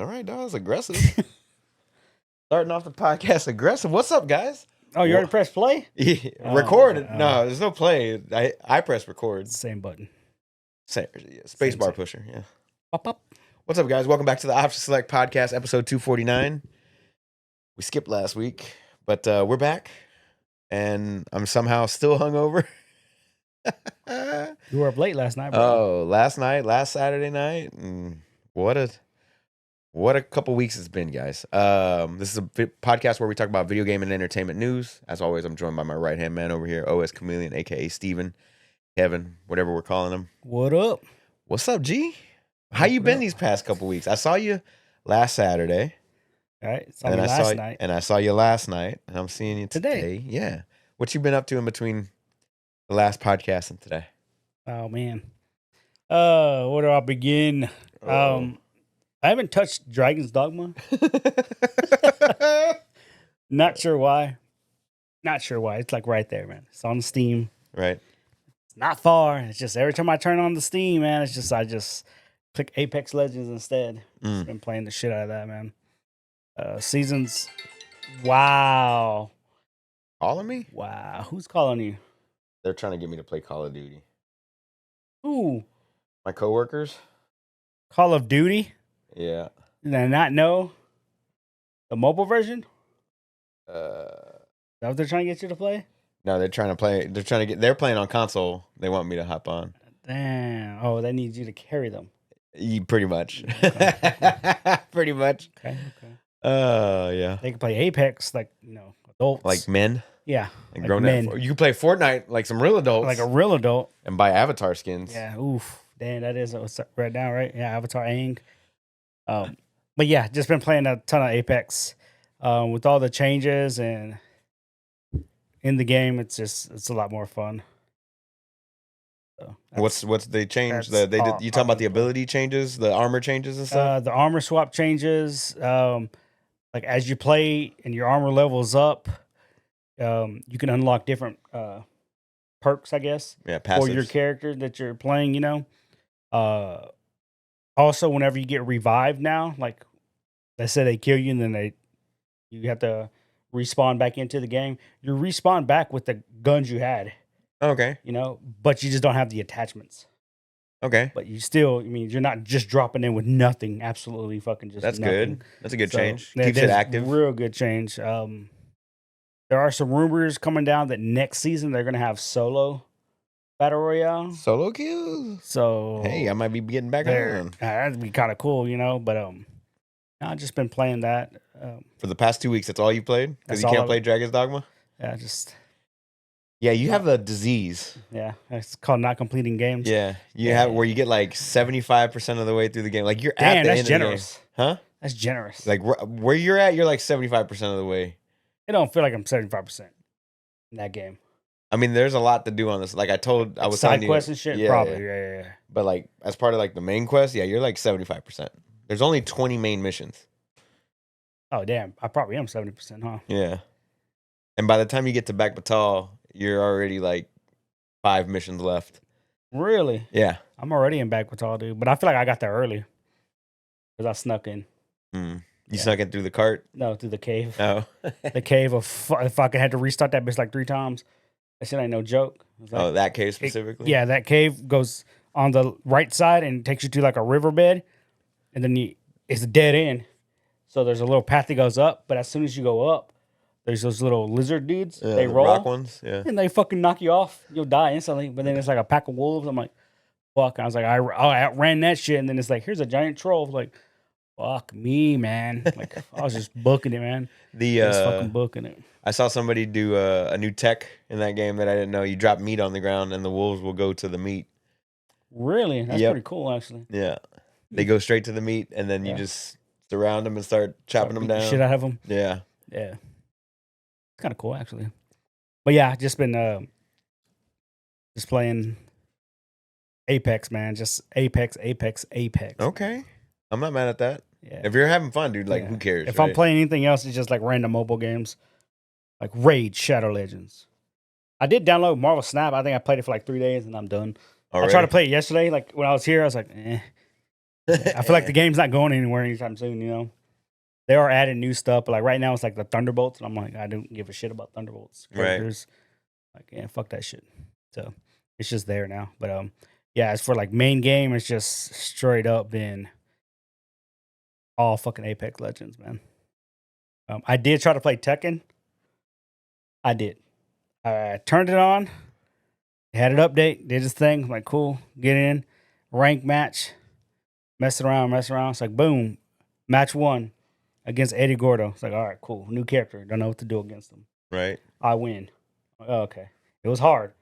All right, that was aggressive. Starting off the podcast aggressive. What's up, guys? Oh, you already pressed play? Yeah, Oh, record. okay. No, there's no play. I press record. Same button. Space bar pusher. Yeah. Pop up. What's up, guys? Welcome back to the Option Select Podcast, episode 249. We skipped last week, but we're back, and I'm somehow still hungover. You were up late last night, bro. Oh, last Saturday night. What a couple weeks it's been, guys. This is a podcast where we talk about video game and entertainment news. As always, I'm joined by my right-hand man over here, OS Chameleon, a.k.a. Steven, Kevin, whatever we're calling him. What up? What's up, G? How you been these past couple weeks? I saw you last Saturday. All right. Last night. And I saw you last night. And I'm seeing you today. Yeah. What you been up to in between the last podcast and today? Oh, man. Where do I begin? I haven't touched Dragon's Dogma. Not sure why. It's like right there, man. It's on Steam. Right. It's not far. It's just every time I turn on the Steam, man, I just click Apex Legends instead. Just been playing the shit out of that, man. Seasons. Wow. Calling me? Wow. Who's calling you? They're trying to get me to play Call of Duty. Who? My coworkers. Call of Duty? Yeah. Did I not know? The mobile version? Is that what they're trying to get you to play? No, they're trying to play. They're playing on console. They want me to hop on. Damn. Oh, they need you to carry them. Pretty much. Okay. Pretty much. Okay. Yeah. They can play Apex like, adults. Like men. Yeah. Like grown men. You can play Fortnite like some real adults. Like a real adult. And buy avatar skins. Yeah. Oof. Damn, that is what's up right now, right? Yeah, Avatar Aang. But yeah, just been playing a ton of Apex. With all the changes and in the game, it's a lot more fun. So what's they changed? You talking about the ability changes, the armor changes and stuff? The armor swap changes. Like as you play and your armor levels up, you can unlock different perks, I guess. Yeah, passives. For your character that you're playing, Also, whenever you get revived now, like let's say they kill you and then you have to respawn back into the game. You respawn back with the guns you had. Okay. But you just don't have the attachments. Okay. But you still, you're not just dropping in with nothing. Absolutely fucking just That's nothing. good. That's a good change. Yeah, Keeps it active. Real good change. There are some rumors coming down that next season they're going to have solo battle royale. Solo kills. So hey, I might be getting back on. That'd be kind of cool, But I've just been playing that. For the past 2 weeks, that's all you played? Because you can't play Dragon's Dogma? Yeah, Yeah, you have a disease. Yeah, it's called not completing games. Yeah, have where you get like 75% of the way through the game. Like you're Damn, at the that's end generous. of the game. Huh? That's generous. Like where you're at, you're like 75% of the way. It don't feel like I'm 75% in that game. I mean, there's a lot to do on this. Like I was side telling you, quests and shit. Probably, yeah. But like as part of like the main quest, yeah, you're like 75%. There's only 20 main missions. Oh damn, I probably am 70%, huh? Yeah. And by the time you get to Back Batal, you're already like 5 missions left. Really? Yeah. I'm already in Back Batal, dude. But I feel like I got there early because I snuck in. You snuck in through the cart? No, through the cave. Oh. The cave of fucking had to restart that bitch like 3 times. That shit ain't no joke. Like, that cave specifically? That cave goes on the right side and takes you to like a riverbed, and then it's a dead end. So there's a little path that goes up, but as soon as you go up, there's those little lizard dudes. Yeah, they the roll. rock ones, yeah. And they fucking knock you off. You'll die instantly. But then it's like a pack of wolves. I'm like, fuck. I was like, I outran that shit. And then it's like, here's a giant troll. Like, fuck me, man. Like, I was just booking it, man. Just fucking booking it. I saw somebody do a new tech in that game that I didn't know. You drop meat on the ground and the wolves will go to the meat. Really? That's pretty cool, actually. Yeah. They go straight to the meat and then you just surround them and start chopping them down. Shit out of them. Yeah. Yeah. It's kind of cool, actually. But yeah, just been just playing Apex, man. Just Apex. Okay. I'm not mad at that. Yeah. If you're having fun, dude, who cares? If I'm playing anything else, it's just like random mobile games. Like Raid, Shadow Legends. I did download Marvel Snap. I think I played it for like 3 days and I'm done. Already? I tried to play it yesterday. Like when I was here, I was like, eh. I feel like the game's not going anywhere anytime soon. You know, they are adding new stuff, but like right now it's like the Thunderbolts, and I'm like, I don't give a shit about Thunderbolts characters. Like, yeah, fuck that shit. So it's just there now. But yeah, as for like main game, it's just straight up been all fucking Apex Legends, man. I did try to play Tekken. I did. I turned it on, had it update, did his thing. I'm like, cool, get in, rank match, messing around. It's like, boom, match 1 against Eddie Gordo. It's like, all right, cool, new character. Don't know what to do against him. Right. I win. Oh, okay. It was hard,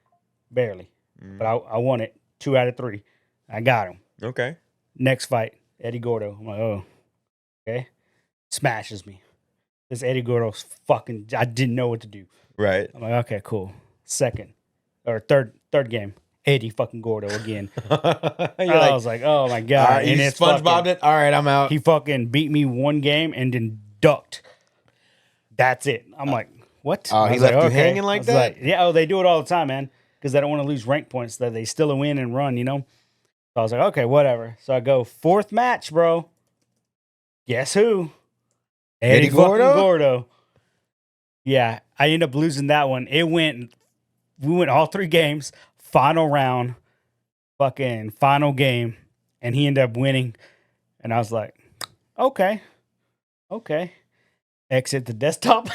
barely, but I won it 2 out of 3. I got him. Okay. Next fight, Eddie Gordo. I'm like, oh, okay. Smashes me. This Eddie Gordo's fucking. I didn't know what to do. Right. I'm like, okay, cool. Second or third game, Eddie fucking Gordo again. I was like, oh my god! And it's SpongeBob it. All right, I'm out. He fucking beat me 1 game and then ducked. That's it. I'm like, what? Oh, he left you hanging like that? Like, yeah. Oh, they do it all the time, man. Because they don't want to lose rank points. That they still win and run. You know. So I was like, okay, whatever. So I go 4th match, bro. Guess who? Eddie Gordo. Yeah, I ended up losing that one. We went all 3 games, final round, fucking final game, and he ended up winning. And I was like, okay. Exit the desktop.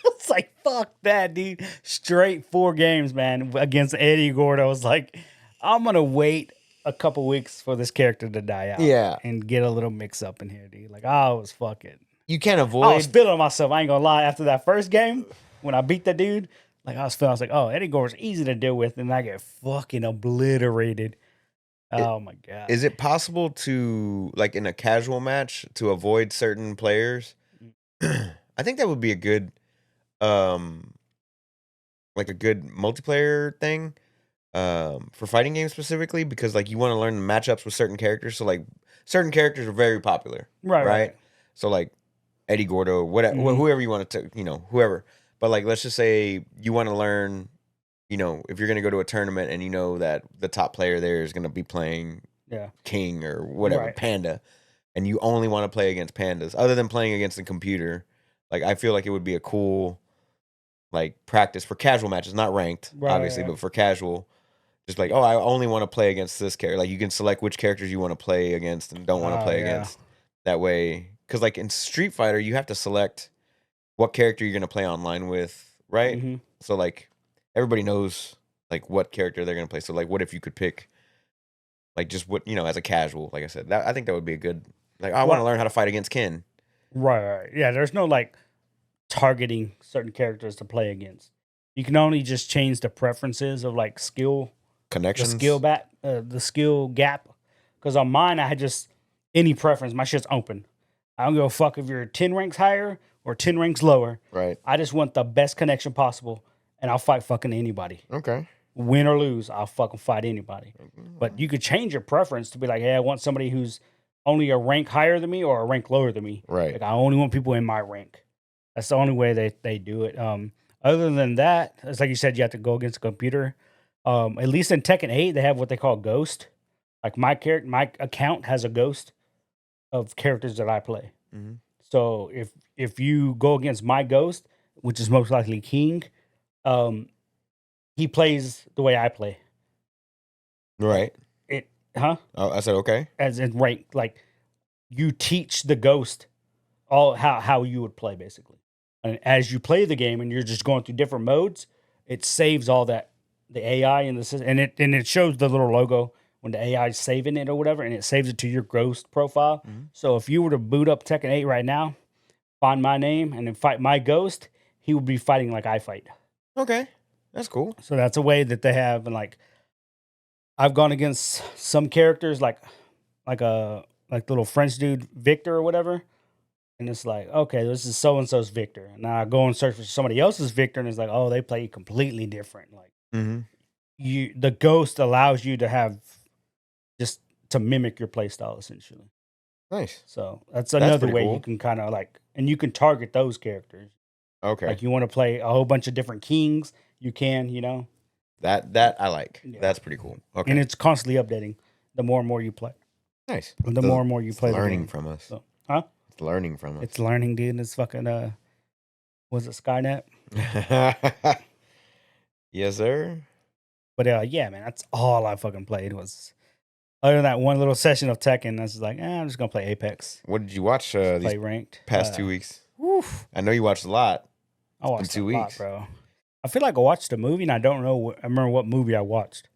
It's like, fuck that, dude. Straight 4 games, man, against Eddie Gordo. I was like, I'm going to wait a couple weeks for this character to die out. Yeah. And get a little mix up in here, dude. Like, I was fucking. You can't avoid. I was feeling myself. I ain't gonna lie. After that first game, when I beat that dude, like I was like, oh, Eddie Gordo's easy to deal with, and I get fucking obliterated. Oh my god! Is it possible to, like in a casual match, to avoid certain players? I think that would be a good, like a good multiplayer thing, for fighting games specifically, because like you want to learn the matchups with certain characters. So like certain characters are very popular, right? So like Eddie Gordo, whatever, whoever you want to, whoever. But like, let's just say you want to learn, if you're going to go to a tournament and you know that the top player there is going to be playing King or whatever, Panda, and you only want to play against pandas, other than playing against the computer. Like, I feel like it would be a cool, like, practice for casual matches, not ranked, obviously, but for casual. Just like, oh, I only want to play against this character. Like, you can select which characters you want to play against and don't want to play against. That way, because like in Street Fighter, you have to select what character you're going to play online with, right? Mm-hmm. So like everybody knows like what character they're going to play. So like, what if you could pick like just what, as a casual, like I said, I think that would be a good, like, I want to learn how to fight against Ken. Right. Yeah, there's no like targeting certain characters to play against. You can only just change the preferences of like skill connections, the skill gap. Because on mine, I had just any preference. My shit's open. I don't give a fuck if you're 10 ranks higher or 10 ranks lower. Right. I just want the best connection possible, and I'll fight fucking anybody. Okay. Win or lose, I'll fucking fight anybody. But you could change your preference to be like, hey, I want somebody who's only a rank higher than me or a rank lower than me. Right. Like, I only want people in my rank. That's the only way they do it. Other than that, it's like you said, you have to go against a computer. At least in Tekken 8, they have what they call Ghost. Like my account has a ghost of characters that I play. Mm-hmm. So if you go against my ghost, which is most likely King, he plays the way I play. Right. Oh, I said okay. As in rank, like you teach the ghost all how you would play basically. And as you play the game and you're just going through different modes, it saves all that the AI in the system, and it shows the little logo when the AI is saving it or whatever, and it saves it to your ghost profile. Mm-hmm. So if you were to boot up Tekken 8 right now, find my name, and then fight my ghost, he would be fighting like I fight. Okay. That's cool. So that's a way that they have, and like I've gone against some characters like the little French dude Victor or whatever, and it's like, okay, this is so and so's Victor, and now I go and search for somebody else's Victor, and it's like, oh, they play completely different. Like the ghost allows you to have just to mimic your play style essentially. Nice. So that's another way cool. You can kind of like, and you can target those characters. Okay. Like you want to play a whole bunch of different kings, you can, That I like. Yeah. That's pretty cool. Okay. And it's constantly updating the more and more you play. Nice. The more and more you play the learning game. from us. So, huh? It's learning from us. It's learning, dude. It's fucking, was it Skynet? Yes, sir. But yeah, man, that's all I fucking played was, other than that one little session of Tekken, I was like, I'm just going to play Apex. What did you watch Play these ranked. past 2 weeks? Oof. I know you watched a lot. I watched 2 a lot, weeks. bro. I feel like I watched a movie and I don't know. I remember what movie I watched.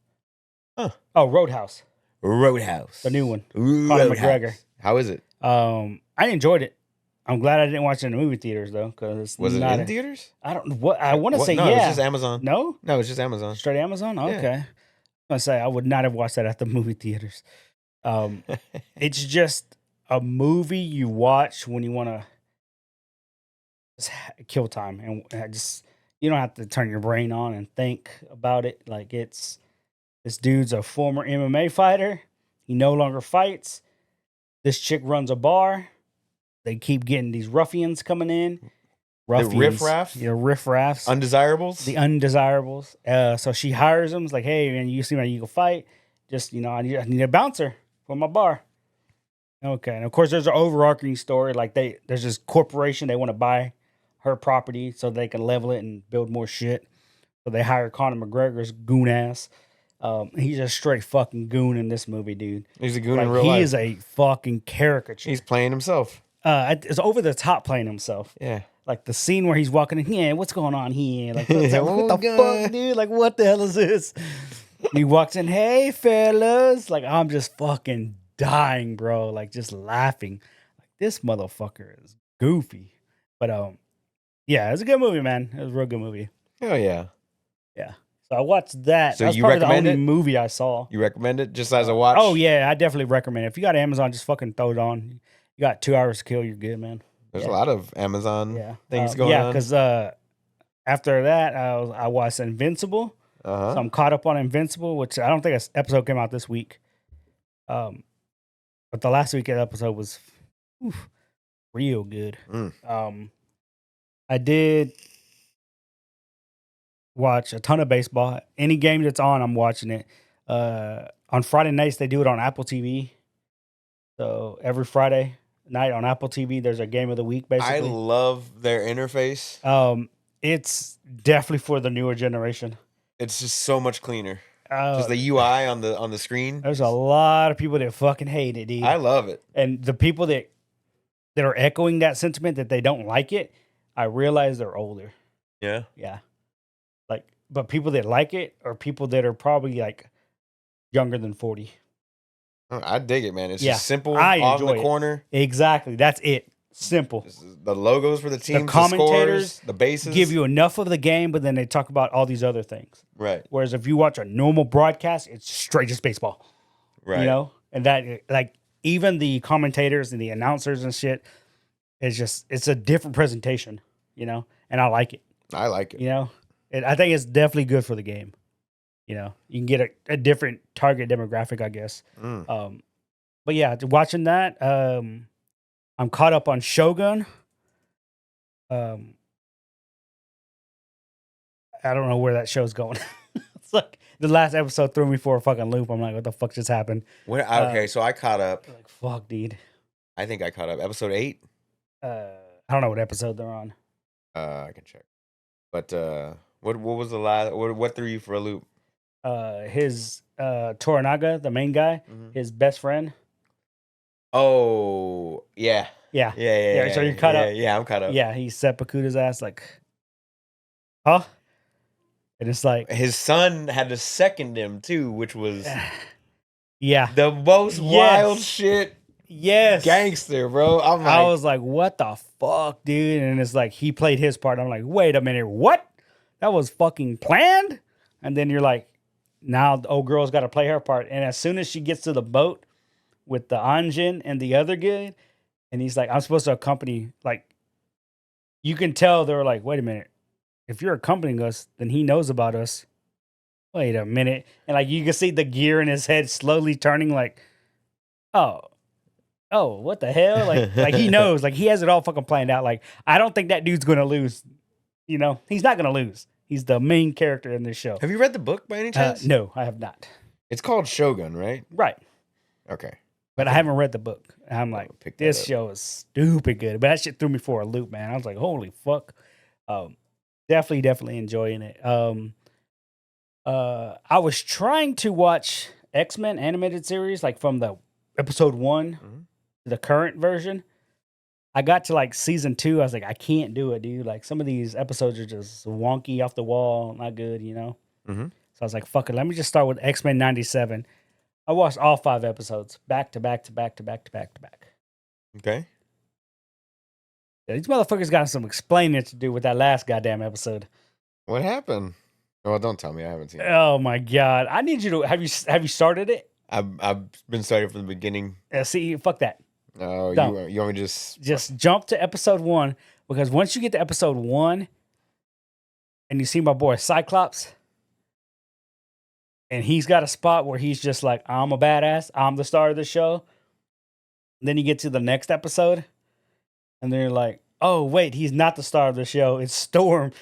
Huh. Oh, Roadhouse. Roadhouse. The new one. Conor McGregor. How is it? I enjoyed it. I'm glad I didn't watch it in the movie theaters though, because Was it in theaters? I don't. What I want to say. No, Yeah, it's just Amazon. No, it's just Amazon. Straight Amazon. Yeah. Okay. I'm gonna say I would not have watched that at the movie theaters. It's just a movie you watch when you want to kill time, and just you don't have to turn your brain on and think about it. Like this dude's a former MMA fighter. He no longer fights. This chick runs a bar. They keep getting these ruffians coming in. The riffraffs? Yeah, riffraffs. Undesirables? The undesirables. So she hires them. It's like, hey, man, you seem like you can fight. Just, I need a bouncer for my bar. Okay. And of course, there's an overarching story. Like there's this corporation. They want to buy her property so they can level it and build more shit. So they hire Conor McGregor's goon ass. He's a straight fucking goon in this movie, dude. He's a goon in real life. He is a fucking caricature. He's playing himself. It's over the top playing himself. Yeah. Like the scene where he's walking in, yeah, what's going on here? Like, what the fuck, dude? Like, what the hell is this? He walks in, hey, fellas. Like, I'm just fucking dying, bro. Like, just laughing. Like, this motherfucker is goofy. But, yeah, it's a good movie, man. It was a real good movie. Hell yeah. Yeah. So I watched that. So That's you probably the recommend only it? movie I saw. You recommend it just as a watch? Oh, yeah, I definitely recommend it. If you got Amazon, just fucking throw it on. You got 2 hours to kill, you're good, man. There's a lot of Amazon things going on. Yeah, because after that, I watched Invincible. Uh-huh. So I'm caught up on Invincible, which I don't think an episode came out this week. But the last week episode was real good. I did watch a ton of baseball. Any game that's on, I'm watching it. On Friday nights, they do it on Apple TV. So every Friday night on Apple TV, there's a game of the week, basically. I love their interface. It's definitely for the newer generation. It's just so much cleaner. Just the UI on the screen. There's a lot of people that fucking hate it, dude. I love it. And the people that are echoing that sentiment that they don't like it, I realize they're older. Yeah. Yeah. But people that like it are people that are probably like younger than 40. I dig it, man. It's Yeah, just simple, I off in enjoy the it. corner. Exactly. That's it. Simple. The logos for the teams, the commentators scores, the bases. Give you enough of the game, but then they talk about all these other things. Right. Whereas if you watch a normal broadcast, it's straight just baseball. Right. You know? And that, like, even the commentators and the announcers and shit, it's a different presentation, you know? And I like it. I like it. You know? I think it's definitely good for the game. You know? You can get a different target demographic, I guess. But yeah, watching that, I'm caught up on Shogun. I don't know where that show's going. It's like the last episode threw me for a fucking loop. I'm like, what the fuck just happened? Okay, so I caught up. Like, fuck, dude. I think I caught up. Episode 8? I don't know what episode they're on. I can check. But what was the last? What threw you for a loop? His Toranaga, the main guy, his best friend. Oh, yeah. Yeah. Yeah. So you're caught up. Yeah, I'm caught up. Yeah, he set Pakuta's ass like, huh? And it's like his son had to second him too, which was the most wild shit. Yes. Gangster, bro. I was like, what the fuck, dude? And it's like he played his part. I'm like, wait a minute, what? That was fucking planned? And then you're like, now the old girl's got to play her part. And as soon as she gets to the boat with the Anjin and the other guy, and he's like, I'm supposed to accompany, like, you can tell they're like, wait a minute. If you're accompanying us, then he knows about us. Wait a minute. And like, you can see the gear in his head slowly turning like, oh, what the hell? Like he knows, like he has it all fucking planned out. Like, I don't think that dude's going to lose. You know, he's not going to lose. He's the main character in this show. Have you read the book by any chance? No, I have not. It's called Shogun, right? Right. Okay. But I haven't read the book. And I'm like, pick that this up. show is stupid good. But that shit threw me for a loop, man. I was like, holy fuck. Definitely enjoying it. I was trying to watch X-Men animated series, like from the episode 1 Mhm. to the current version. I got to like season 2. I was like, I can't do it, dude. Like some of these episodes are just wonky, off the wall, not good, you know? Mhm. So I was like, fuck it. Let me just start with X-Men 97. I watched all 5 episodes back to back to back to back to back to back. Okay. Yeah, these motherfuckers got some explaining to do with that last goddamn episode. What happened? Well, don't tell me. I haven't seen it. Oh my god! I need you to have you started it? I've been starting from the beginning. See, fuck that. Oh, Don't. you want me to Just jump to episode 1 because once you get to episode 1 and you see my boy Cyclops, and he's got a spot where he's just like, I'm a badass, I'm the star of the show. And then you get to the next episode, and they're like, oh wait, he's not the star of the show. It's Storm.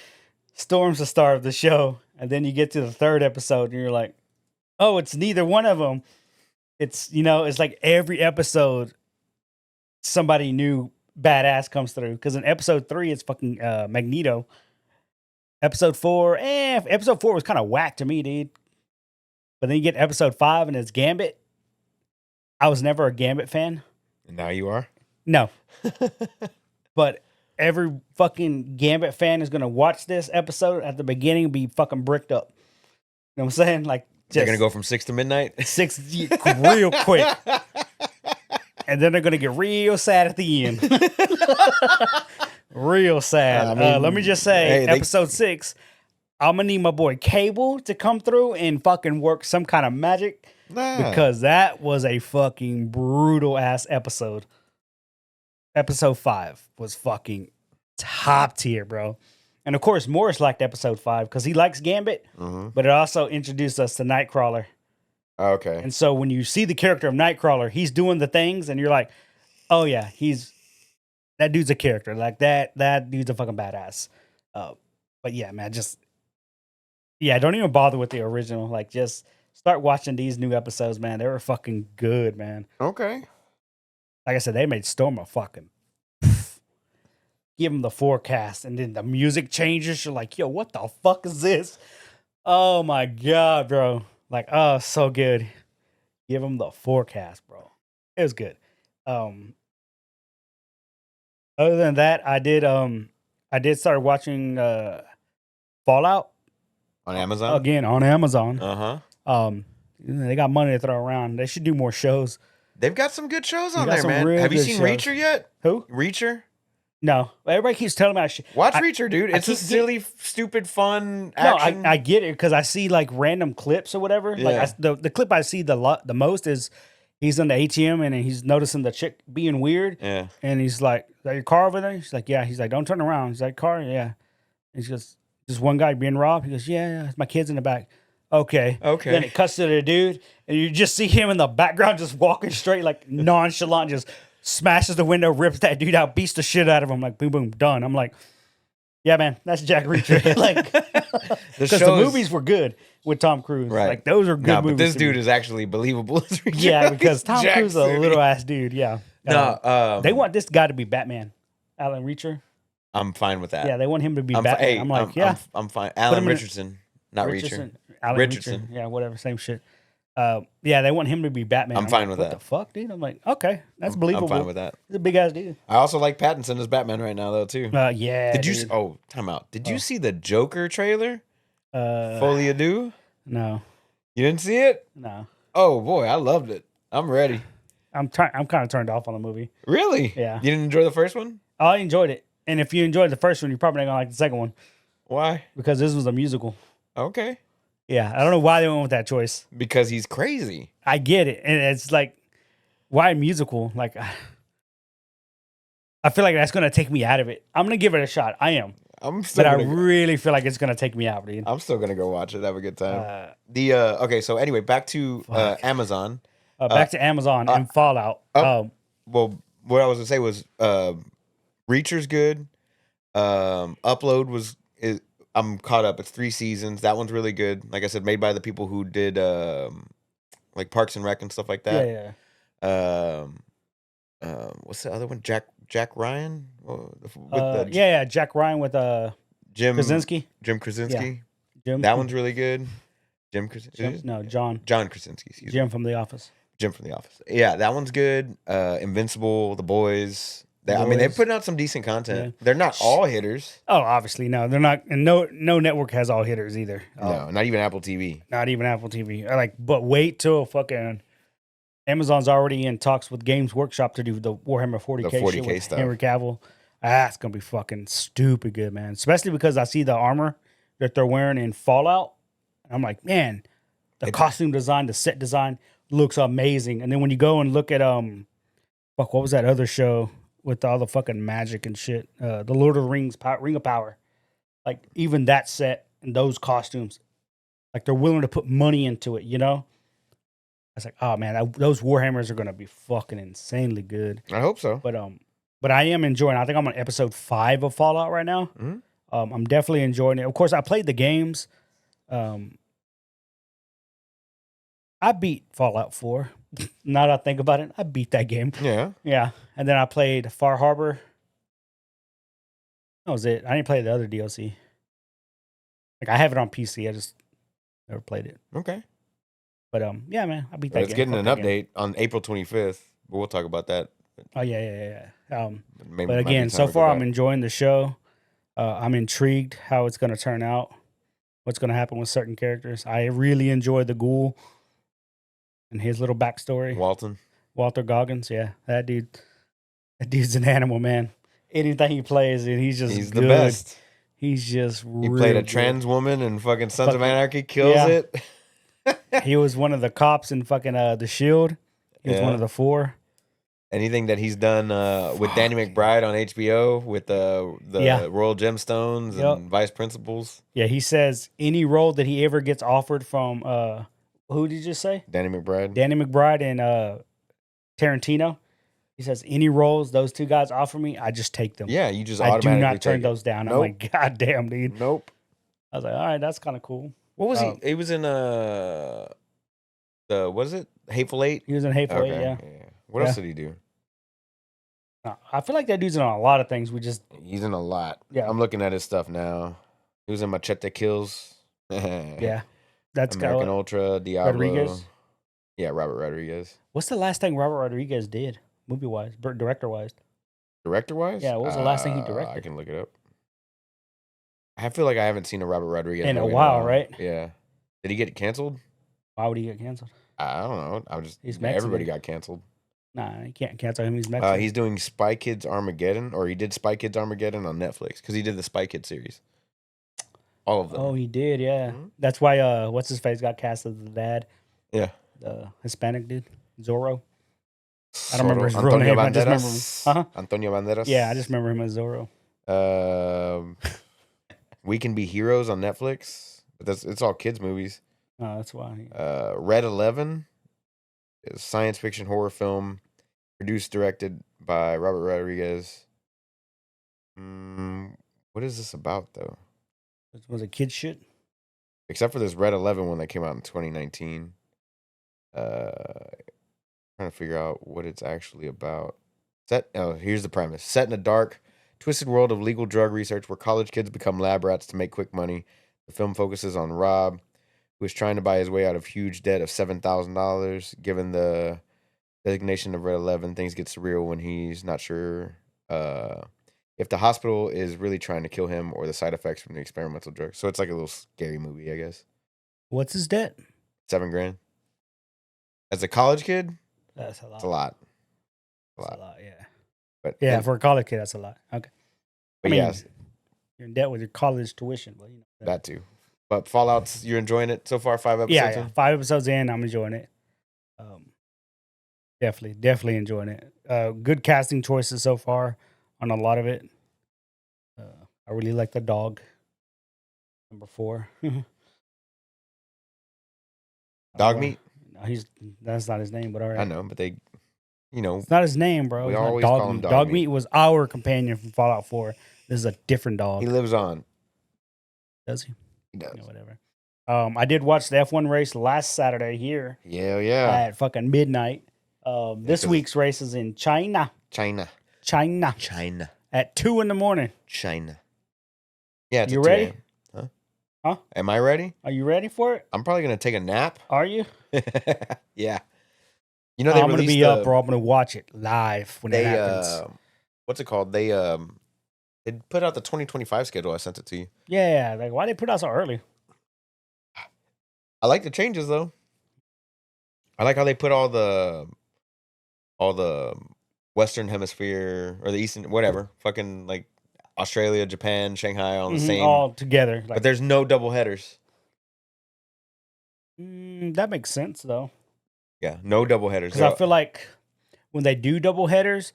Storm's the star of the show. And then you get to the 3rd episode, and you're like, oh, it's neither one of them. It's, it's like every episode, somebody new badass comes through. Because in episode 3, it's fucking Magneto. Episode 4, episode 4 was kind of whack to me, dude. But then you get episode 5, and it's Gambit. I was never a Gambit fan. And now you are? No. But every fucking Gambit fan is going to watch this episode at the beginning and be fucking bricked up. You know what I'm saying? Like, They're going to go from 6 to midnight? 6 real quick. And then they're going to get real sad at the end. Real sad. I mean, let me just say, episode 6, I'm going to need my boy Cable to come through and fucking work some kind of magic. Because that was a fucking brutal ass episode. Episode 5 was fucking top tier, bro. And of course, Morris liked episode 5 because he likes Gambit, but it also introduced us to Nightcrawler. Okay. And so when you see the character of Nightcrawler, he's doing the things, and you're like, oh yeah, that dude's a character. Like that dude's a fucking badass. But yeah, man, don't even bother with the original. Like, just start watching these new episodes, man. They were fucking good, man. Okay. Like I said, they made Storm a fucking give him the forecast, and then the music changes. You're like, yo, what the fuck is this? Oh my god, bro. Like, oh, so good. Give him the forecast, bro. It was good. Other than that, I did start watching Fallout on Amazon. Again, on Amazon. Uh-huh. They got money to throw around. They should do more shows. They've got some good shows on there, man. Have you seen Reacher yet? Who? Reacher? No. Everybody keeps telling me I should watch Reacher, dude. It's a silly, stupid, fun action. No, I get it because I see like random clips or whatever. Yeah. Like the clip I see the most is he's in the ATM and he's noticing the chick being weird. Yeah. And he's like, is that your car over there? He's like, yeah. He's like, don't turn around. He's like, car? Yeah. He's just one guy being robbed. He goes, yeah, my kid's in the back. Okay. Then it cuts to the dude, and you just see him in the background just walking straight, like nonchalant, just smashes the window, rips that dude out, beats the shit out of him, like boom, boom, done. I'm like, yeah, man, that's Jack Reacher. Like, because the movies were good with Tom Cruise. Right. Like, those are good movies. But this dude is actually believable as Reacher. Yeah, because Tom Cruise is a little ass dude. Yeah. They want this guy to be Batman. Alan Reacher. I'm fine with that. Yeah, they want him to be Batman. I'm like, I'm fine. Alan Richardson, not Reacher. Alan Richardson. Yeah, whatever, same shit. Yeah, they want him to be Batman. I'm fine with that. What the fuck, dude? I'm like, okay, that's believable. I'm fine with that. He's a big ass dude. I also like Pattinson as Batman right now, though, too. Yeah. Did you? Oh, time out. Did you see the Joker trailer? Folie à Deux? No. You didn't see it? No. Oh boy, I loved it. I'm ready. I'm kind of turned off on the movie. Really? Yeah. You didn't enjoy the first one? I enjoyed it, and if you enjoyed the first one, you're probably not gonna like the second one. Why? Because this was a musical. Okay. Yeah, I don't know why they went with that choice. Because he's crazy. I get it, and it's like, why musical? Like, I feel like that's gonna take me out of it. I'm gonna give it a shot. I am. But I really feel like it's gonna take me out, dude. I'm still gonna go watch it. Have a good time. Okay. So anyway, back to Amazon. Back to Amazon and Fallout. Well, what I was gonna say was Reacher's good. Upload I'm caught up. It's 3 seasons. That one's really good. Like I said, made by the people who did like Parks and Rec and stuff like that. Um, what's the other one? Jack Ryan with the Yeah, Jack Ryan with Jim Krasinski. Yeah, Krasinski. Jim. That one's really good. Jim Krasinski. No, John. John Krasinski. Excuse Jim me. from The Office. Jim from The Office. Yeah, that one's good. Invincible, The Boys. I mean, they're Boys. putting out some decent content. Yeah. They're not all hitters. Oh, obviously no, they're not, and no network has all hitters either. No, not even Apple TV. Not even Apple TV. But wait till fucking Amazon's already in talks with Games Workshop to do the Warhammer 40K, The 40K shit with stuff. Henry Cavill. That's gonna be fucking stupid good, man. Especially because I see the armor that they're wearing in Fallout. I'm like, man, the costume design, the set design looks amazing. And then when you go and look at what was that other show with all the fucking magic and shit? The Lord of the Rings, Ring of Power. Like even that set and those costumes, like they're willing to put money into it, you know? I was like, oh man, those Warhammers are gonna be fucking insanely good. I hope so. But I am enjoying. I think I'm on episode 5 of Fallout right now. Mm-hmm. I'm definitely enjoying it. Of course, I played the games. I beat Fallout 4. Now that I think about it, I beat that game. Yeah. Yeah, and then I played Far Harbor. That was it. I didn't play the other DLC. Like I have it on PC. I just never played it. Okay. But yeah, man, I beat that. It's getting an update on April 25th, but we'll talk about that. Oh yeah. Maybe But again, so far I'm enjoying the show. I'm intrigued how it's going to turn out. What's going to happen with certain characters? I really enjoy the Ghoul and his little backstory. Walter Goggins, yeah, that dude's an animal, man. Anything he plays, and he's good. The best. He's just he played a trans woman in fucking Sons of Anarchy. Kills it. He was one of the cops in fucking The Shield. He was one of the 4. Anything that he's done with Danny McBride on HBO with the Royal Gemstones and Vice Principals. Yeah, he says any role that he ever gets offered from who did you just say? Danny McBride. Danny McBride and Tarantino. He says any roles those two guys offer me, I just take them. Yeah, you just automatically I do not turn those down. Nope. I'm like, God damn, dude. Nope. I was like, all right, that's kind of cool. What was he? He was in what is it? Hateful Eight? He was in Hateful Eight, yeah. What else did he do? I feel like that dude's in a lot of things. He's in a lot. Yeah. I'm looking at his stuff now. He was in Machete Kills. Yeah. That's American Ultra, Diablo. Rodriguez? Yeah, Robert Rodriguez. What's the last thing Robert Rodriguez did, movie-wise, director-wise? Director-wise? Yeah, what was the last thing he directed? I can look it up. I feel like I haven't seen a Robert Rodriguez in a while, right? Yeah. Did he get canceled? Why would he get canceled? I don't know. He's Mexican. Everybody got canceled. Nah, you can't cancel him. He's Mexican. He's doing Spy Kids Armageddon, or he did Spy Kids Armageddon on Netflix because he did the Spy Kids series. All of them. Oh, he did, yeah. Mm-hmm. That's why what's his face got cast as the dad. Yeah. The Hispanic dude, Zorro. I don't remember his real name. I just remember him. Antonio Banderas. Yeah, I just remember him as Zorro. We Can Be Heroes on Netflix, but it's all kids movies. Oh, that's why. Red 11 is a science fiction horror film produced, directed by Robert Rodriguez. What is this about, though? Was it kid shit? Except for this Red 11 one that came out in 2019. Trying to figure out what it's actually about. Here's the premise. Set in a dark, twisted world of legal drug research where college kids become lab rats to make quick money. The film focuses on Rob, who is trying to buy his way out of huge debt of $7,000. Given the designation of Red 11, things get surreal when he's not sure if the hospital is really trying to kill him or the side effects from the experimental drug. So it's like a little scary movie, I guess. What's his debt? $7,000. As a college kid, that's a lot. It's a lot. That's a lot, yeah. But yeah, for a college kid, that's a lot. Okay. But you're in debt with your college tuition, but that too. But Fallout's, you're enjoying it so far? 5 episodes? Yeah. 5 episodes in, I'm enjoying it. Definitely enjoying it. Good casting choices so far on a lot of it. I really like the dog. Number 4. Dog meat? No, that's not his name, but all right. I know, but they, it's not his name, bro. We it's always dog call him meat. Dog Dog Meat. meat was our companion from Fallout 4. This is a different dog. He lives on. Does he? He does. Yeah, whatever. I did watch the F1 race last Saturday here. Yeah. At fucking midnight. This 'cause week's race is in China. China. At 2 a.m. China. Yeah, it's You at 2 ready? a.m. Huh? Huh? Am I ready? Are you ready for it? I'm probably gonna take a nap. Are you? Yeah. You know they I'm gonna released be up, bro. I'm gonna watch it live when it happens. What's it called? They put out the 2025 schedule. I sent it to you. Yeah, like why they put out so early? I like the changes though. I like how they put all the Western Hemisphere or the Eastern, whatever, fucking like Australia, Japan, Shanghai on the same. All together. But there's no double headers. That makes sense though. Yeah, no double headers. Because I feel like when they do double headers,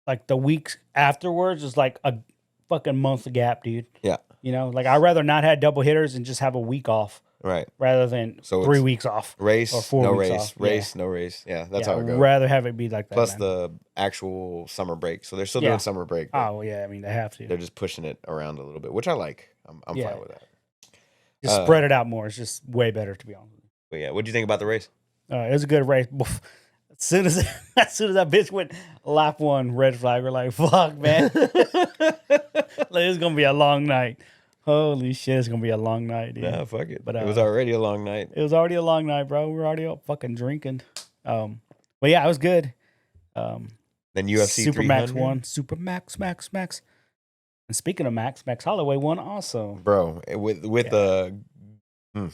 like the weeks afterwards is like a fucking month gap, dude. Yeah. You know, like I'd rather not have double hitters and just have a week off. Right. Rather than 3 weeks off. Race, or 4 no weeks race, off. race, no race. Yeah, that's how it goes. I'd rather have it be like that. Plus the actual summer break. So they're still doing summer break. Oh, yeah. I mean, they have to. They're just pushing it around a little bit, which I like. I'm fine with that. Just spread it out more. It's just way better, to be honest. But yeah, what'd you think about the race? It was a good race. As soon as that bitch went lap 1, red flag, we're like, fuck, man. Like, it's going to be a long night. Holy shit, it's going to be a long night, dude. Nah, fuck it. But, it was already a long night. It was already a long night, bro. We were already up fucking drinking. But yeah, it was good. Then UFC Super 300? Max won. Super Max. And speaking of Max Holloway won also. Bro, with a hell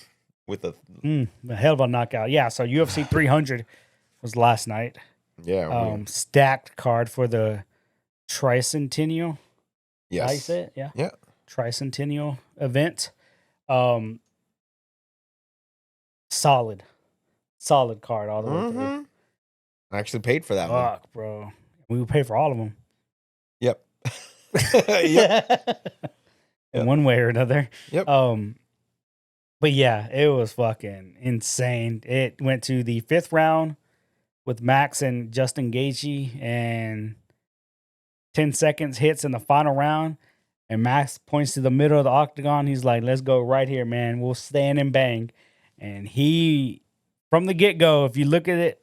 of a knockout. Yeah, so UFC 300 was last night. Yeah. Stacked card for the Tricentennial. Yes. How you say it? Yeah. Yeah. Tricentennial event. Solid card all the way through. I actually paid for that one. Fuck, bro. We would pay for all of them. Yep. Yep. In one way or another. Yep. But yeah, it was fucking insane. It went to the 5th round with Max and Justin Gaethje, and 10 seconds hits in the final round. And Max points to the middle of the octagon. He's like, let's go right here, man. We'll stand and bang. And he, from the get-go, if you look at it,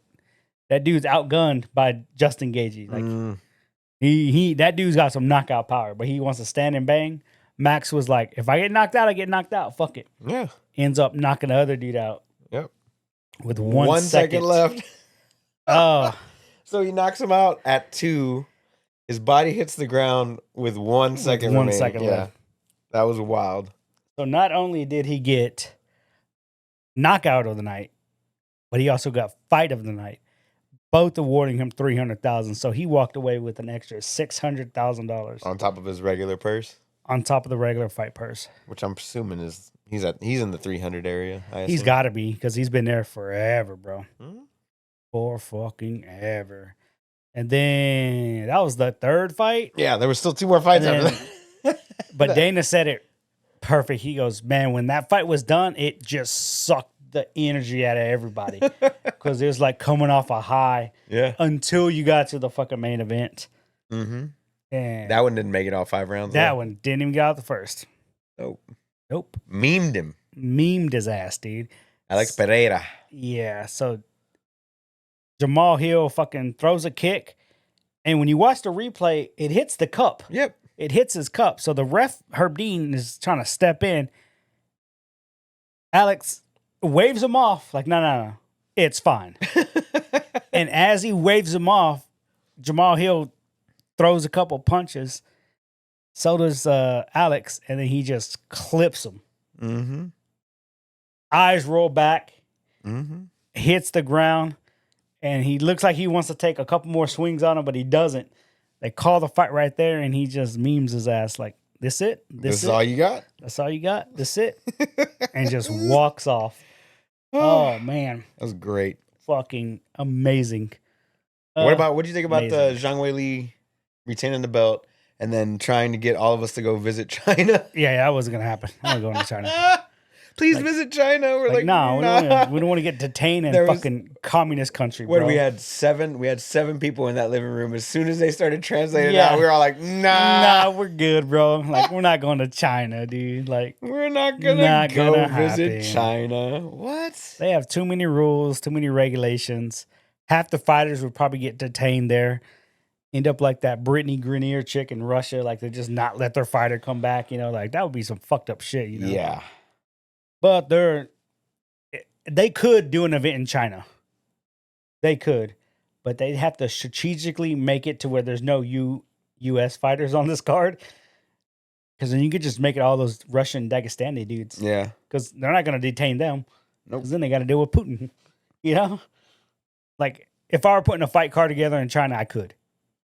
that dude's outgunned by Justin Gaethje. Like that dude's got some knockout power, but he wants to stand and bang. Max was like, if I get knocked out, I get knocked out. Fuck it. Yeah. Ends up knocking the other dude out. Yep. With 1 second left. Oh. So he knocks him out at 2. His body hits the ground with 1 second remaining. 1 second left. That was wild. So not only did he get knockout of the night, but he also got fight of the night. Both awarding him $300,000. So he walked away with an extra $600,000 on top of his regular purse. On top of the regular fight purse, which I'm assuming is he's in the 300 area. He's got to be because he's been there forever, bro. Mm-hmm. For fucking ever. And then that was the 3rd fight. Yeah, there was still 2 more fights after that. But Dana said it perfect. He goes, man, when that fight was done, it just sucked the energy out of everybody because it was like coming off a high. Yeah. Until you got to the fucking main event. Mm-hmm. And that one didn't make it all 5 rounds. That one didn't even get out the first. Nope. Memed him. Memed his ass, dude. Alex Pereira. Yeah. So Jamal Hill fucking throws a kick, and when you watch the replay, it hits the cup. Yep. It hits his cup. So the ref, Herb Dean, is trying to step in. Alex waves him off like, no. It's fine. And as he waves him off, Jamal Hill throws a couple punches. So does Alex, and then he just clips him. Mm-hmm. Eyes roll back. Mm-hmm. Hits the ground, and he looks like he wants to take a couple more swings on him, but he doesn't. They call the fight right there, and he just memes his ass like, this it? This is all you got? That's all you got? This it? And just walks off. Oh, man. That was great. Fucking amazing. What do you think about the Zhang Weili retaining the belt and then trying to get all of us to go visit China? Yeah, that wasn't going to happen. I'm going to China. Please visit China. We're like, no, nah. we don't want to get detained in fucking communist country, bro. What, we had 7 people in that living room. As soon as they started translating out, we were all like, nah, we're good, bro. Like, we're not going to China, dude. Like, we're not gonna go visit China. What? They have too many rules, too many regulations. half the fighters would probably get detained there. End up like that Brittany Grenier chick in Russia, like they just not let their fighter come back. Like that would be some fucked up shit. Yeah. But they could do an event in China. They could, but they'd have to strategically make it to where there's no U.S. fighters on this card. Because then you could just make it all those Russian Dagestani dudes. Yeah. Because they're not going to detain them. Nope. Because then they got to deal with Putin. Like, if I were putting a fight card together in China, I could.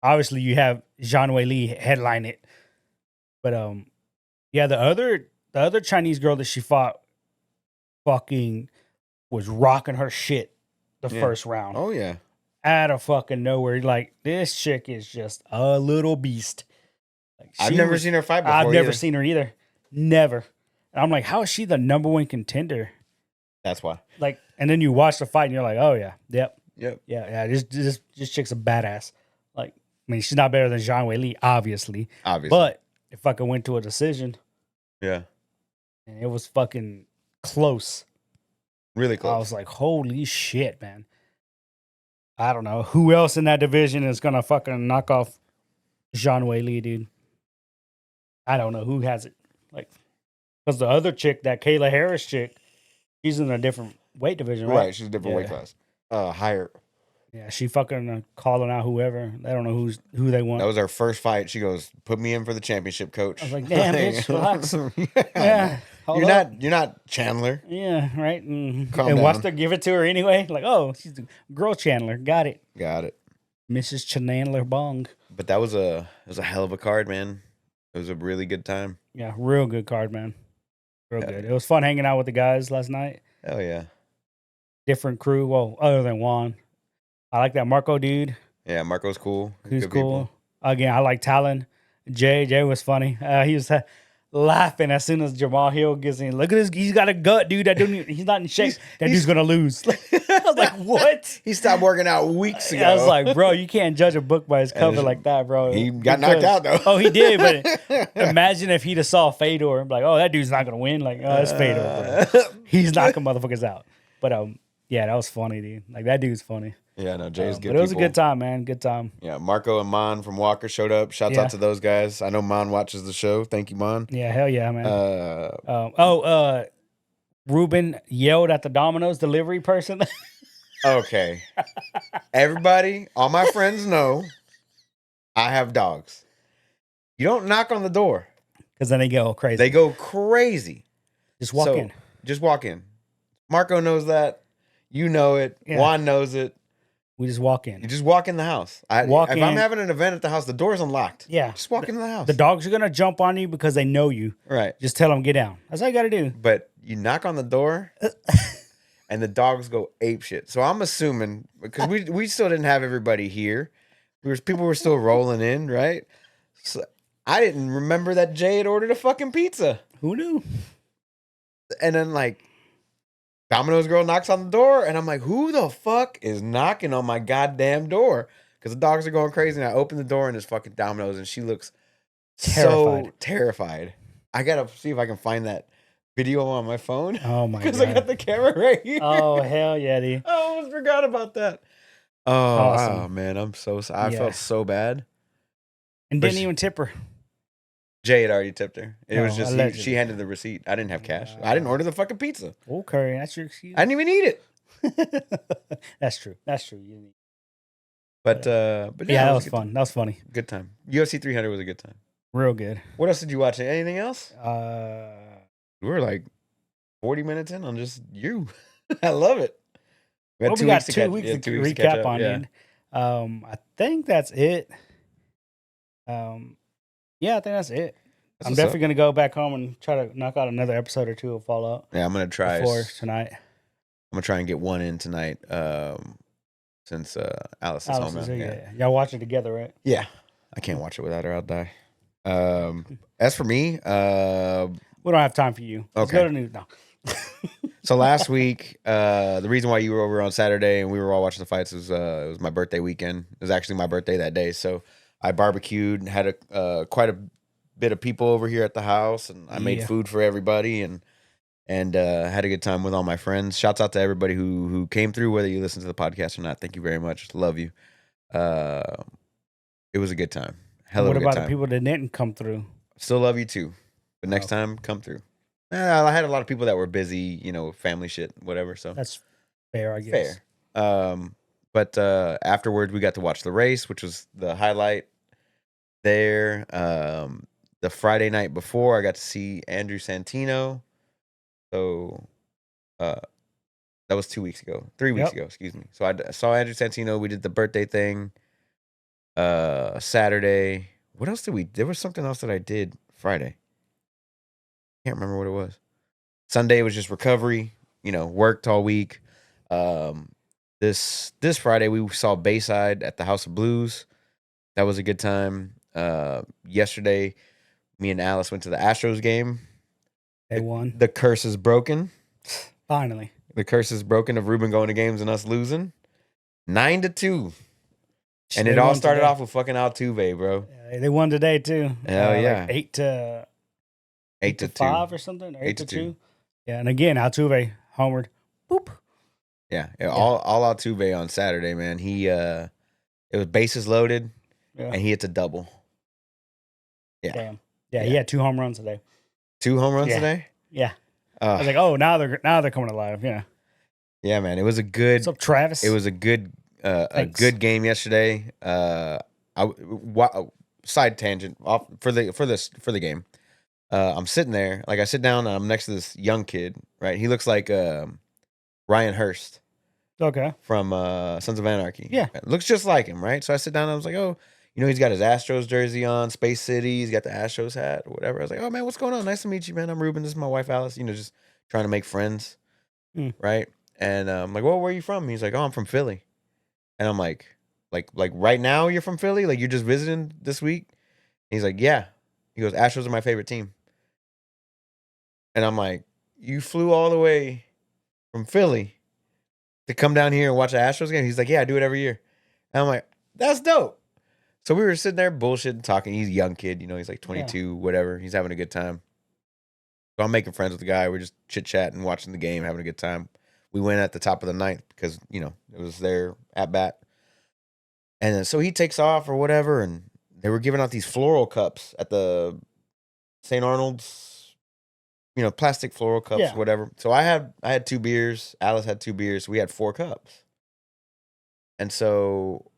Obviously, you have Zhang Weili headline it. But, yeah, the other Chinese girl that she fought fucking was rocking her shit the first round. Oh, yeah. Out of fucking nowhere. Like, this chick is just a little beast. Like, I've never seen her fight before. I've never seen her either. Never. And I'm like, how is she the number one contender? That's why. Like, and then you watch the fight and you're like, oh yeah, yep. Yeah. This chick's a badass. Like, I mean, she's not better than Zhang Weili, obviously. Obviously. But it fucking went to a decision. Yeah. And it was fucking close. Really close. I was like, holy shit, man. I don't know who else in that division is gonna fucking knock off Zhang Weili, dude. I don't know who has it. Like, because the other chick, that Kayla Harris chick, she's in a different weight division, right? Right, she's a different weight class. Higher. Yeah, she fucking calling out whoever. I don't know who they want. That was our first fight. She goes, "Put me in for the championship, coach." I was like, "Damn, bitch, relax." Yeah, you're not Chandler. Yeah, right. And down. watched her give it to her anyway. Like, oh, she's the girl Chandler. Got it, Mrs. Chandler Bong. But that was a hell of a card, man. It was a really good time. Yeah, real good card, man. Real good. It was fun hanging out with the guys last night. Hell yeah. Different crew. Well, other than Juan. I like that Marco dude. Yeah, Marco's cool. He's Good cool. people. Again, I like Talon. Jay was funny. He was laughing as soon as Jamal Hill gets in. Look at this. He's got a gut, dude. He's not in shape. That dude's going to lose. I was like, what? He stopped working out weeks ago. I was like, bro, you can't judge a book by his cover like that, bro. He got knocked out, though. Oh, he did. But imagine if he'd have saw Fedor. Like, oh, that dude's not going to win. Like, oh, it's Fedor, bro. He's knocking motherfuckers out. But, yeah, that was funny, dude. Like, that dude's funny. Yeah, no, Jay's good. But it was a good time, man. Good time. Yeah, Marco and Mon from Walker showed up. Shouts out to those guys. I know Mon watches the show. Thank you, Mon. Yeah, hell yeah, man. Ruben yelled at the Domino's delivery person. Okay. Everybody, all my friends know I have dogs. You don't knock on the door. Because then they go crazy. They go crazy. Just walk in. Just walk in. Marco knows that. You know it. Yeah. Juan knows it. We just walk in. You just walk in the house. If I'm having an event at the house, the door's unlocked. Yeah. Just walk into the house. The dogs are going to jump on you because they know you. Right. Just tell them, get down. That's all you got to do. But you knock on the door and the dogs go ape shit. So I'm assuming, because we still didn't have everybody here. People were still rolling in, right? So I didn't remember that Jay had ordered a fucking pizza. Who knew? And then like, Domino's girl knocks on the door, and I'm like, who the fuck is knocking on my goddamn door? Because the dogs are going crazy, and I open the door, and it's fucking Domino's, and she looks so terrified. I got to see if I can find that video on my phone. Oh, my God. Because I got the camera right here. Oh, hell yeah, dude. I almost forgot about that. Oh man, I felt so bad. And didn't even tip her. Jay had already tipped her. It was just allegedly. she handed the receipt. I didn't have cash. I didn't order the fucking pizza. Okay, that's your excuse. I didn't even eat it. That's true. That's true. You didn't. But yeah, that was fun. Time. That was funny. Good time. UFC 300 was a good time. Real good. What else did you watch? Anything else? We were like 40 minutes in on just you. I love it. We got 2 weeks to recap on it. I think that's it. Yeah, I think that's it. I'm definitely going to go back home and try to knock out another episode or two of Fallout. Yeah, I'm going to try before tonight. I'm going to try and get one in tonight since Alice is home. Yeah. Y'all watch it together, right? Yeah. I can't watch it without her. I'll die. As for me... we don't have time for you. Let's go to news now. So last week, the reason why you were over on Saturday and we were all watching the fights was it was my birthday weekend. It was actually my birthday that day, so I barbecued and had quite a bit of people over here at the house, and I made food for everybody, and and had a good time with all my friends. Shouts out to everybody who came through, whether you listen to the podcast or not. Thank you very much. Love you. It was a good time. Hell And of what a good about the time. people that didn't come through? Still love you too. But next Okay. time, come through. I had a lot of people that were busy, family shit, whatever. So That's fair, I guess. fair. But afterwards, we got to watch the race, which was the highlight there. The Friday night before, I got to see Andrew Santino. So that was 2 weeks ago, 3 weeks Yep. ago, excuse me. So I saw Andrew Santino. We did the birthday thing Saturday. What else did we? There was something else that I did Friday. Can't remember what it was. Sunday was just recovery. Worked all week. This Friday we saw Bayside at the House of Blues. That was a good time. Yesterday, me and Alice went to the Astros game. They won. The curse is broken. Finally. The curse is broken of Ruben going to games and us losing 9-2. And They it all won started today. off with fucking Altuve, bro. They won today too. Hell yeah. Like 8 to 8-2. 5 or something. Or 8 to 8-2. 2. Yeah, and again, Altuve homered. Boop. Yeah. All Altuve on Saturday, man. He it was bases loaded, Yeah. and he hits a double. Yeah. Damn. Yeah, he had 2 home runs today. 2 home runs Yeah. today? Yeah. I was like, oh, now they're coming alive. Yeah. Yeah, man. It was a good What's up, Travis? it was a good Thanks. game yesterday. Side tangent off for the game. I'm sitting there, like I sit down and I'm next to this young kid, right? He looks like Ryan Hurst Okay. from Sons of Anarchy. Yeah. Looks just like him, right? So I sit down and I was like, oh, he's got his Astros jersey on, Space City. He's got the Astros hat or whatever. I was like, oh, man, what's going on? Nice to meet you, man. I'm Ruben. This is my wife, Alice. Just trying to make friends, right? And I'm like, well, where are you from? He's like, oh, I'm from Philly. And I'm like right now you're from Philly? Like you're just visiting this week? And he's like, yeah. He goes, Astros are my favorite team. And I'm like, you flew all the way from Philly to come down here and watch the Astros game? He's like, yeah, I do it every year. And I'm like, that's dope. So we were sitting there bullshitting, talking. He's a young kid, he's like 22, whatever. He's having a good time. So I'm making friends with the guy. We're just chit-chatting, watching the game, having a good time. We went at the top of the ninth because, it was their at-bat. And then so he takes off or whatever, and they were giving out these floral cups at the St. Arnold's, plastic floral cups, Yeah. whatever. So I had 2 beers. Alice had 2 beers. So we had 4 cups. And so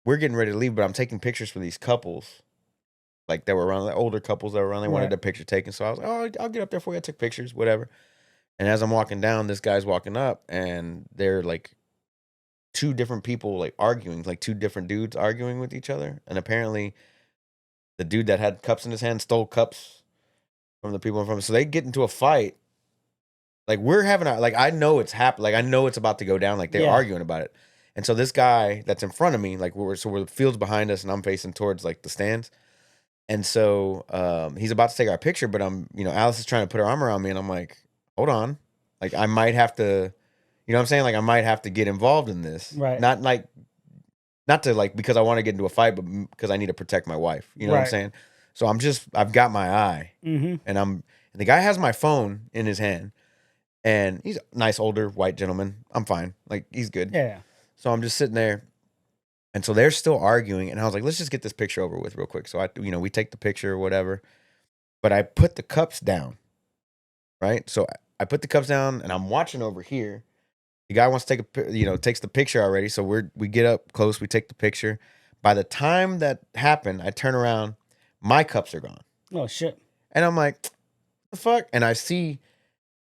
we're getting ready to leave, but I'm taking pictures for these couples, like that were around, the older couples that were around. They wanted a picture taken. So I was like, oh, I'll get up there for you. I took pictures, whatever. And as I'm walking down, this guy's walking up, and they're like 2 different people like arguing, like 2 different dudes arguing with each other. And apparently the dude that had cups in his hand stole cups from the people in front of him. So they get into a fight. Like we're having I know it's happening. Like I know it's about to go down. Like they're arguing about it. And so this guy that's in front of me, like we're the field's behind us and I'm facing towards like the stands. And so he's about to take our picture, but Alice is trying to put her arm around me and I'm like, hold on. Like I might have to, you know what I'm saying? Like I might have to get involved in this. Right. Not to like because I want to get into a fight, but because I need to protect my wife. You know what I'm saying? So I've got my eye, and the guy has my phone in his hand, and he's a nice older white gentleman. I'm fine, like he's good. Yeah. So I'm just sitting there, and so they're still arguing, and I was like, let's just get this picture over with real quick. So we take the picture or whatever, but I put the cups down, right? So I put the cups down, and I'm watching over here. The guy wants to takes the picture already. So we get up close, we take the picture. By the time that happened, I turn around, my cups are gone. Oh shit. And I'm like, what the fuck? And I see,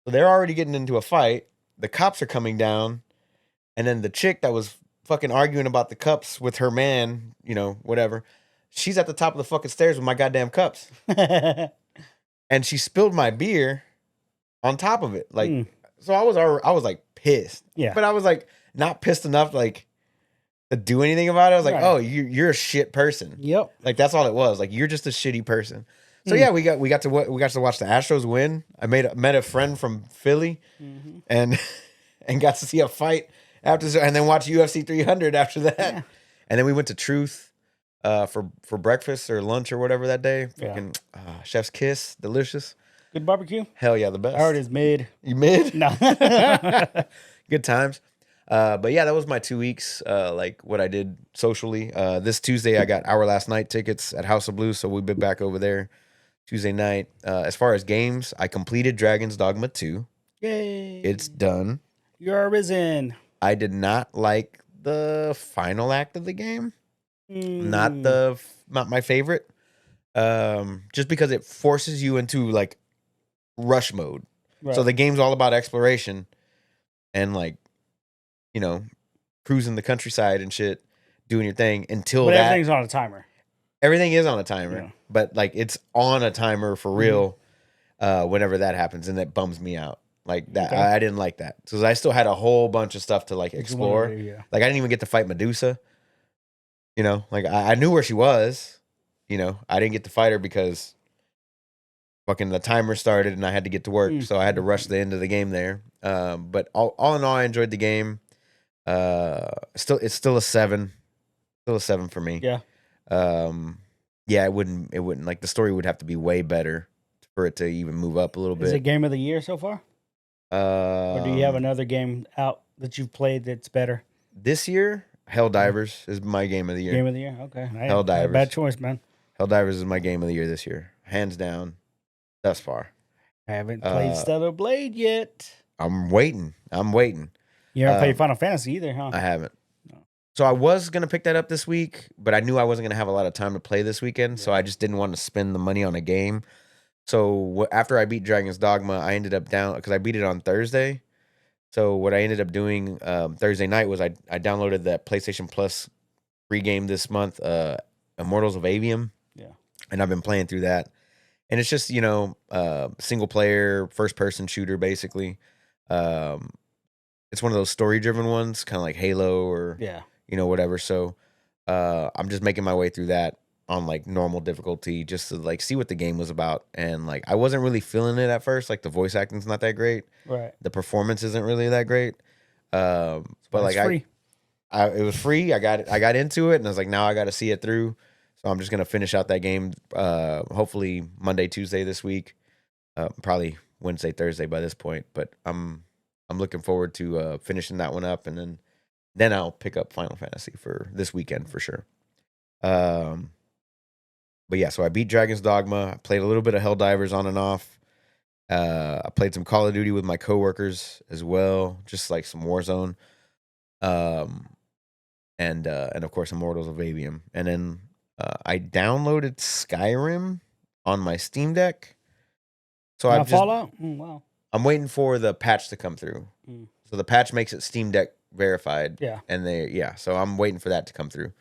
so they're already getting into a fight. The cops are coming down. And then the chick that was fucking arguing about the cups with her man, whatever, she's at the top of the fucking stairs with my goddamn cups. And she spilled my beer on top of it. Like, so I was like pissed. Yeah. But I was like not pissed enough like to do anything about it. I was like, Right. oh, you're a shit person. Yep. Like that's all it was. Like you're just a shitty person. So yeah, we got to watch the Astros win. I met a friend from Philly, and got to see a fight after, and then watch UFC 300 after that. Yeah. And then we went to Truth for breakfast or lunch or whatever that day. Yeah. Fucking Chef's Kiss, delicious. Good barbecue? Hell yeah, the best. I heard it's mid. You mid? No. Good times. But yeah, that was my 2 weeks, like what I did socially. This Tuesday, I got Our Last Night tickets at House of Blues, so we'll be back over there Tuesday night. As far as games, I completed Dragon's Dogma 2. Yay. It's done. You're arisen. I did not like the final act of the game. Not my favorite. Just because it forces you into like rush mode. Right. So the game's all about exploration and like, you know, cruising the countryside and shit, doing your thing until but that. Everything's on a timer. Everything is on a timer, Yeah. but like it's on a timer for real. Whenever that happens, and it bums me out. Like that, Okay. I didn't like that because I still had a whole bunch of stuff to like explore. Yeah. Like I didn't even get to fight Medusa. You know, like I knew where she was. You know, I didn't get to fight her because fucking the timer started and I had to get to work, so I had to rush the end of the game there. But all in all, I enjoyed the game. It's still a 7, still a 7 for me. Yeah. Yeah, it wouldn't like the story would have to be way better for it to even move up a little bit. Is it game of the year so far? Or do you have another game out that you've played that's better? This year? Helldivers is my game of the year. Game of the year? Okay. Helldivers. Bad choice, man. Helldivers is my game of the year this year. Hands down. Thus far. I haven't played Stellar Blade yet. I'm waiting. You haven't played Final Fantasy either, huh? I haven't. No. So I was going to pick that up this week, but I knew I wasn't going to have a lot of time to play this weekend, so I just didn't want to spend the money on a game. So after I beat Dragon's Dogma, I ended up because I beat it on Thursday. So what I ended up doing Thursday night was I downloaded that PlayStation Plus free game this month, Immortals of Avium. Yeah. And I've been playing through that. And it's just, single player, first person shooter, basically. It's one of those story driven ones, kind of like Halo or, whatever. So I'm just making my way through that on like normal difficulty just to like see what the game was about. And like I wasn't really feeling it at first. Like the voice acting's not that great. Right. The performance isn't really that great. But like free. it was free. I got into it and I was like, now I got to see it through. So I'm just gonna finish out that game. Hopefully Monday, Tuesday this week. Probably Wednesday, Thursday by this point. But I'm looking forward to finishing that one up, and then I'll pick up Final Fantasy for this weekend for sure. But yeah, so I beat Dragon's Dogma. I played a little bit of Helldivers on and off. I played some Call of Duty with my coworkers as well, just like some Warzone. And of course Immortals of Avium. And then I downloaded Skyrim on my Steam Deck. So I've just Fallout? Wow. I'm waiting for the patch to come through. So the patch makes it Steam Deck verified. Yeah. And so I'm waiting for that to come through.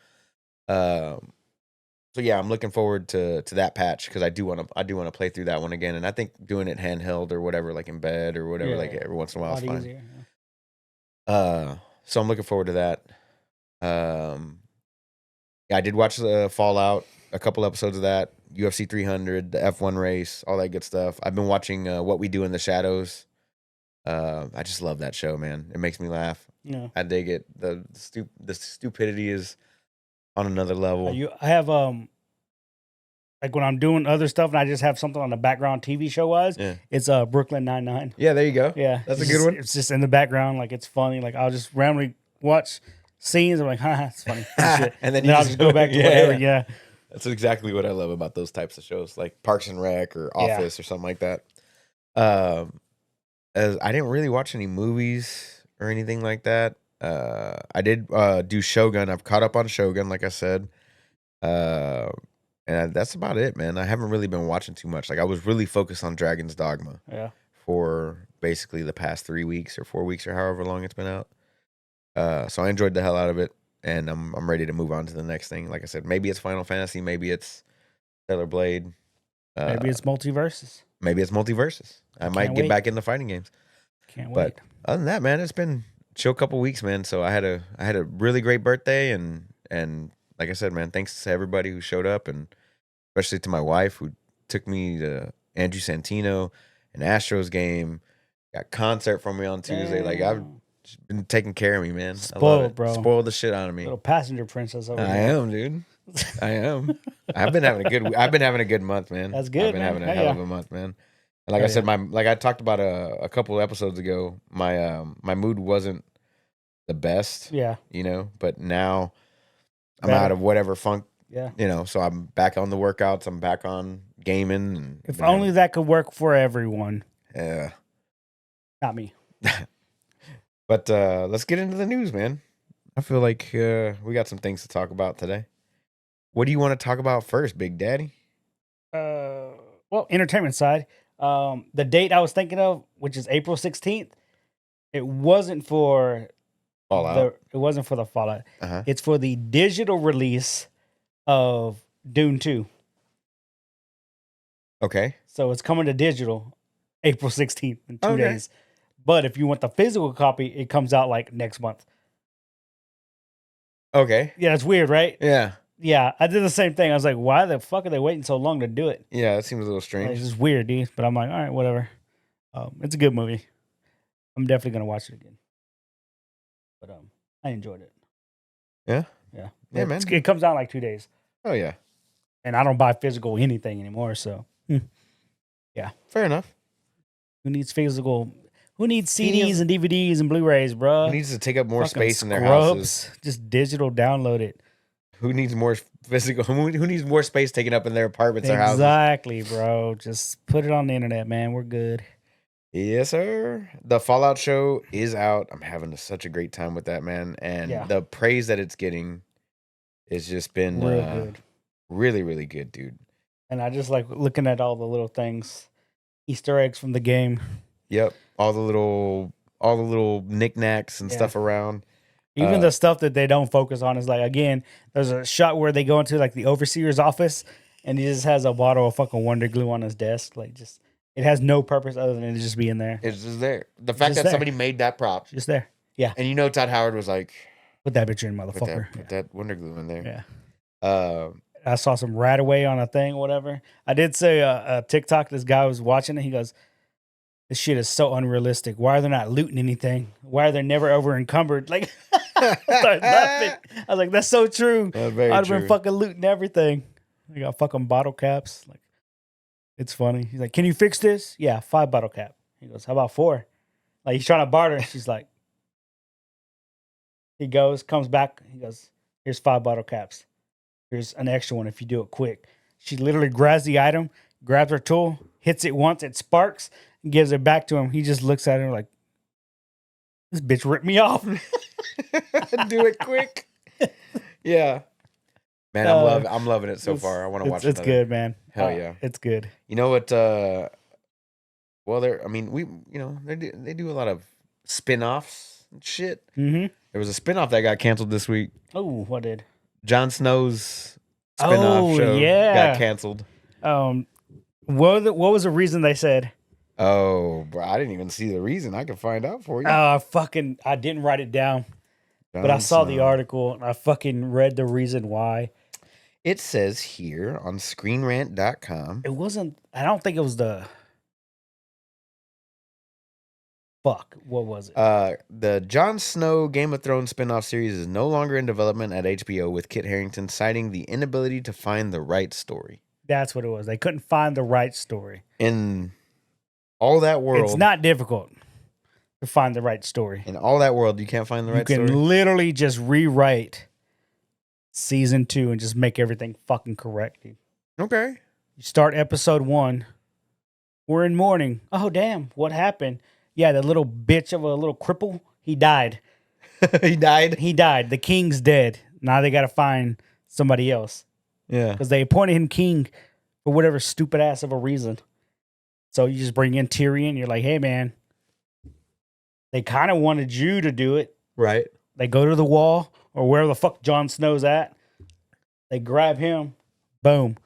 So yeah, I'm looking forward to that patch because I do want to play through that one again, and I think doing it handheld or whatever, like in bed or whatever, like every once in a while is fine. Easier, So I'm looking forward to that. Yeah, I did watch Fallout, a couple episodes of that, UFC 300, the F1 race, all that good stuff. I've been watching What We Do in the Shadows. I just love that show, man. It makes me laugh. Yeah. I dig it. The stupidity is on another level. I have like when I'm doing other stuff and I just have something on the background TV show wise, it's Brooklyn Nine-Nine. Yeah, there you go. Yeah. That's a good one. It's just in the background, like it's funny. Like I'll just randomly watch scenes. I'm like, it's funny. and then I'll just go back to whatever. Yeah. That's exactly what I love about those types of shows, like Parks and Rec or Office or something like that. As I didn't really watch any movies or anything like that. I did do Shogun. I've caught up on Shogun, like I said. And that's about it, man. I haven't really been watching too much. Like I was really focused on Dragon's Dogma. Yeah. For basically the past 3 weeks or 4 weeks or however long it's been out. So I enjoyed the hell out of it, and I'm ready to move on to the next thing. Like I said, maybe it's Final Fantasy, maybe it's Stellar Blade. Maybe it's Multiverses. Maybe it's Multiverses. I might get back into fighting games. Can't wait. But other than that, man, it's been chill couple weeks, man. So I had a really great birthday, and like I said, man, thanks to everybody who showed up, and especially to my wife who took me to Andrew Santino, an Astros game, got concert from me on Tuesday. Like I've been taking care of me, man. Spoiled, bro. Spoiled the shit out of me. Little passenger princess over I there. am, dude. I am. I've been having a good month, man. That's good, I've been man. having a hell of a month, man. And like Oh, I said, yeah. like I talked about a couple of episodes ago, my mood wasn't the best, Yeah. but now I'm Better. out of whatever funk, Yeah. so I'm back on the workouts, I'm back on gaming, and If only that could work for everyone. yeah. Not me. But let's get into the news, man. I feel like we got some things to talk about today. What do you want to talk about first, Big Daddy? Well, entertainment side. The date I was thinking of, which is April 16th, it wasn't for Fallout. it wasn't for the Fallout. Uh-huh. It's for the digital release of Dune 2. Okay. So it's coming to digital April 16th in 2 Okay. days. But if you want the physical copy, it comes out like next month. Okay. Yeah, it's weird, right? Yeah. Yeah, I did the same thing. I was like, why the fuck are they waiting so long to do it? Yeah, that seems a little Like, strange. it's just weird, dude. But I'm like, all right, whatever. It's a good movie. I'm definitely gonna watch it again. But I enjoyed it. Yeah? Yeah. Yeah, man. It comes out in like 2 days. Oh, yeah. And I don't buy physical anything anymore, so yeah. Fair enough. Who needs physical? Who needs He needs- CDs and DVDs and Blu-rays, bro? Who needs to take up more Fucking space in their houses? scrubs. Just digital download it. Who needs more physical? Who needs more space taken up in their apartments or houses? Exactly, bro. Just put it on the internet, man. We're good. Yes, sir. The Fallout show is out. I'm having such a great time with that, man. And Yeah. the praise that it's getting has just been Real good. really, really good, dude. And I just like looking at all the little things, Easter eggs from the game. Yep. All the little knickknacks and Yeah. stuff around. Even the stuff that they don't focus on is like, again, there's a shot where they go into like the overseer's office and he just has a bottle of fucking Wonder Glue on his desk. Like, just, it has no purpose other than it just being there. It's just there. The fact just that there. somebody made that prop. Just there. Yeah. And Todd Howard was like, Put that bitch in, put motherfucker. that Wonder Glue in there. Yeah. I saw some right away on a thing, whatever. I did say a TikTok, this guy was watching it. He goes, this shit is so unrealistic. Why are they not looting anything? Why are they never over encumbered? Like, I started laughing. I was like, that's so true. That's very I'd have true. been fucking looting everything. They got fucking bottle caps. Like, it's funny. He's like, can you fix this? Yeah, 5 bottle cap. He goes, how about 4? Like, he's trying to barter. She's like, he goes, comes back. He goes, here's 5 bottle caps. Here's an extra one if you do it quick. She literally grabs the item, grabs her tool, hits it once, it sparks, and gives it back to him. He just looks at her like, this bitch ripped me off. Do it quick. Yeah. Man, I'm loving it so far. I want to watch it. It's good, man. Hell yeah. It's good. You know what? Well, they do a lot of spin-offs and shit. Mm-hmm. There was a spin-off that got canceled this week. Oh, what did? Jon Snow's spin-off show got canceled. What was the reason they said? Oh, bro, I didn't even see the reason. I can find out for you. I didn't write it down, but I saw the article and I fucking read the reason why. It says here on ScreenRant.com. It wasn't. I don't think it was the. Fuck. What was it? The Jon Snow Game of Thrones spinoff series is no longer in development at HBO, with Kit Harington citing the inability to find the right story. That's what it was. They couldn't find the right story. In all that world. It's not difficult to find the right story. In all that world, you can't find the right story? You can literally just rewrite season 2 and just make everything fucking correct, dude. Okay. You start episode 1. We're in mourning. Oh, damn. What happened? Yeah, the little bitch of a little cripple, he died. He died? He died. The king's dead. Now they got to find somebody else. Yeah. Because they appointed him king for whatever stupid ass of a reason. So you just bring in Tyrion. You're like, hey, man. They kind of wanted you to do it. Right. They go to the wall or wherever the fuck Jon Snow's at. They grab him. Boom.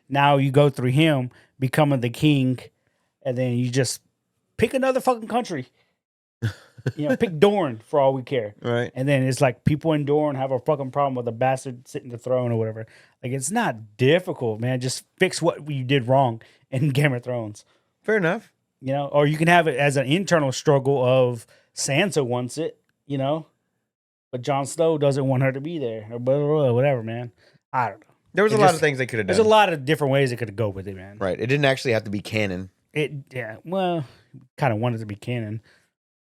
Now you go through him becoming the king. And then you just pick another fucking country. Pick Dorne for all we care. Right. And then it's like people in Dorne have a fucking problem with a bastard sitting the throne or whatever. Like, it's not difficult, man. Just fix what you did wrong in Game of Thrones. Fair enough. Or you can have it as an internal struggle of Sansa wants it, but Jon Snow doesn't want her to be there or blah, blah, blah, whatever, man. I don't know. There was a lot of things they could have done. There's a lot of different ways they could go with it, man. Right. It didn't actually have to be canon. Well, kind of wanted to be canon,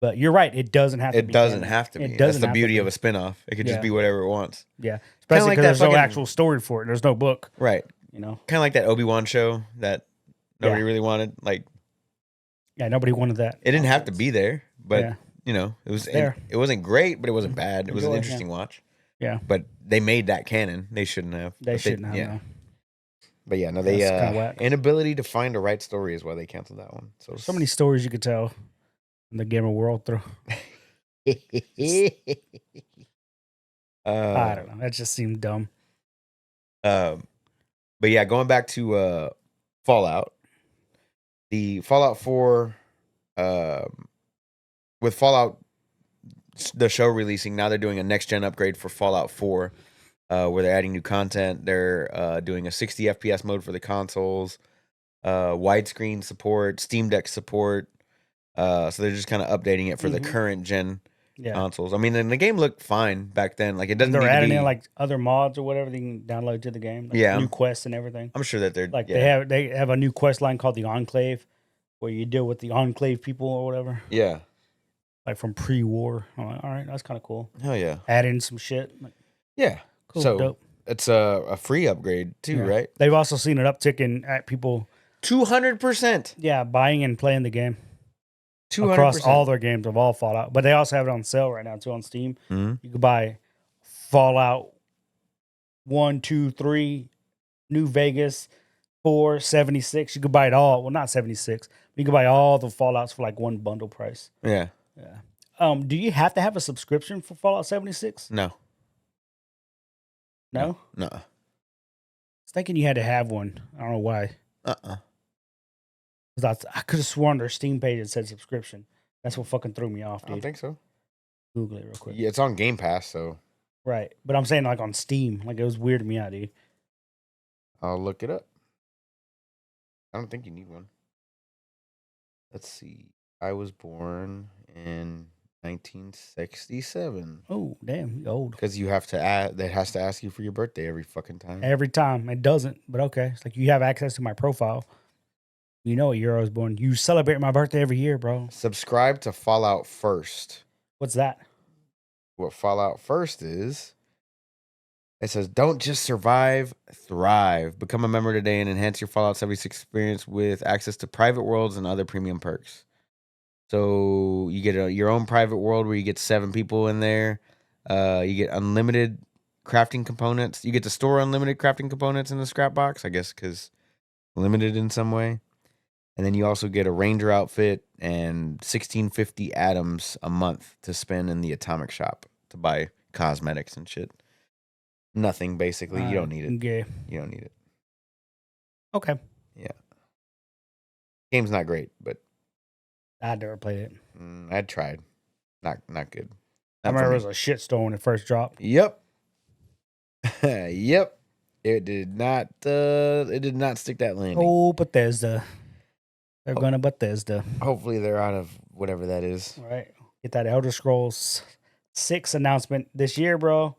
but you're right. It doesn't have to It be. doesn't canon. have to be. It That's doesn't the have to beauty of be. a spinoff. It could just Yeah. be whatever it wants. Yeah, Kinda especially like because that there's no fucking- actual story for it. There's no book. Right. You know. Kind of like that Obi-Wan show that nobody Yeah. really wanted. Like, Yeah, nobody wanted that. it didn't have to be there, but Yeah. you know, it was. It's there. It wasn't great, but it wasn't bad. It was an Enjoy, interesting watch. Yeah. But they made that canon. They shouldn't have. They But shouldn't have. Yeah. No. But yeah, no, they That's kinda whack. inability to find a right story is why they canceled that one. So many stories you could tell in the gamer world through. I don't know. That just seemed dumb. But yeah, going back to Fallout, the Fallout 4, with Fallout, the show releasing, now they're doing a next gen upgrade for Fallout 4, where they're adding new content. They're doing a 60 FPS mode for the consoles, widescreen support, Steam Deck support. So they're just kind of updating it for the current gen consoles. I mean, and the game looked fine back then. Like, it doesn't. They're adding in like other mods or whatever they can download to the game. Like Yeah. new quests and everything. I'm sure that they're Like they have a new quest line called the Enclave, where you deal with the Enclave people or whatever. Yeah. Like from pre-war. I'm like, all right, that's kind of cool. Hell yeah. Add in some shit. Like, Yeah. cool, So dope. it's a free upgrade too, Yeah. right? They've also seen an uptick in people, 200%. buying and playing the game 200%. across all their games of all Fallout. But they also have it on sale right now too on Steam. Mhm. You could buy Fallout 1, 2, 3, New Vegas, 4, 76. You could buy it all. Well, not 76. But you could buy all the Fallouts for like one bundle price. Yeah. Yeah. Do you have to have a subscription for Fallout 76? No. No? No. I was thinking you had to have one. I don't know why. Because I could have sworn their Steam page had said subscription. That's what fucking threw me off, I don't dude. think so. Google it real quick. Yeah, it's on Game Pass, so Right. But I'm saying like on Steam. Like it was weird to me out, dude. I'll look it up. I don't think you need one. Let's see. I was born in 1967. Oh, damn. You old. Because you have to add, that has to ask you for your birthday every fucking time. Every time. It doesn't, but okay. It's like you have access to my profile. You know what year I was born. You celebrate my birthday every year, bro. Subscribe to Fallout First. What's that? What Fallout First is, it says, don't just survive, thrive. Become a member today and enhance your Fallout 76 experience with access to private worlds and other premium perks. So you get your own private world where you get 7 people in there. You get unlimited crafting components. You get to store unlimited crafting components in the scrap box, I guess, because limited in some way. And then you also get a ranger outfit and 1650 atoms a month to spend in the atomic shop to buy cosmetics and shit. Nothing, basically. You don't need it. Okay. You don't need it. Okay. Yeah. Game's not great, but I never played it. I'd tried. Not good. I remember it was a shitstorm when it first dropped. Yep. Yep. It did not stick that landing. Oh, Bethesda. They're gonna Bethesda. Hopefully they're out of whatever that is. All right. Get that Elder Scrolls 6 announcement this year, bro.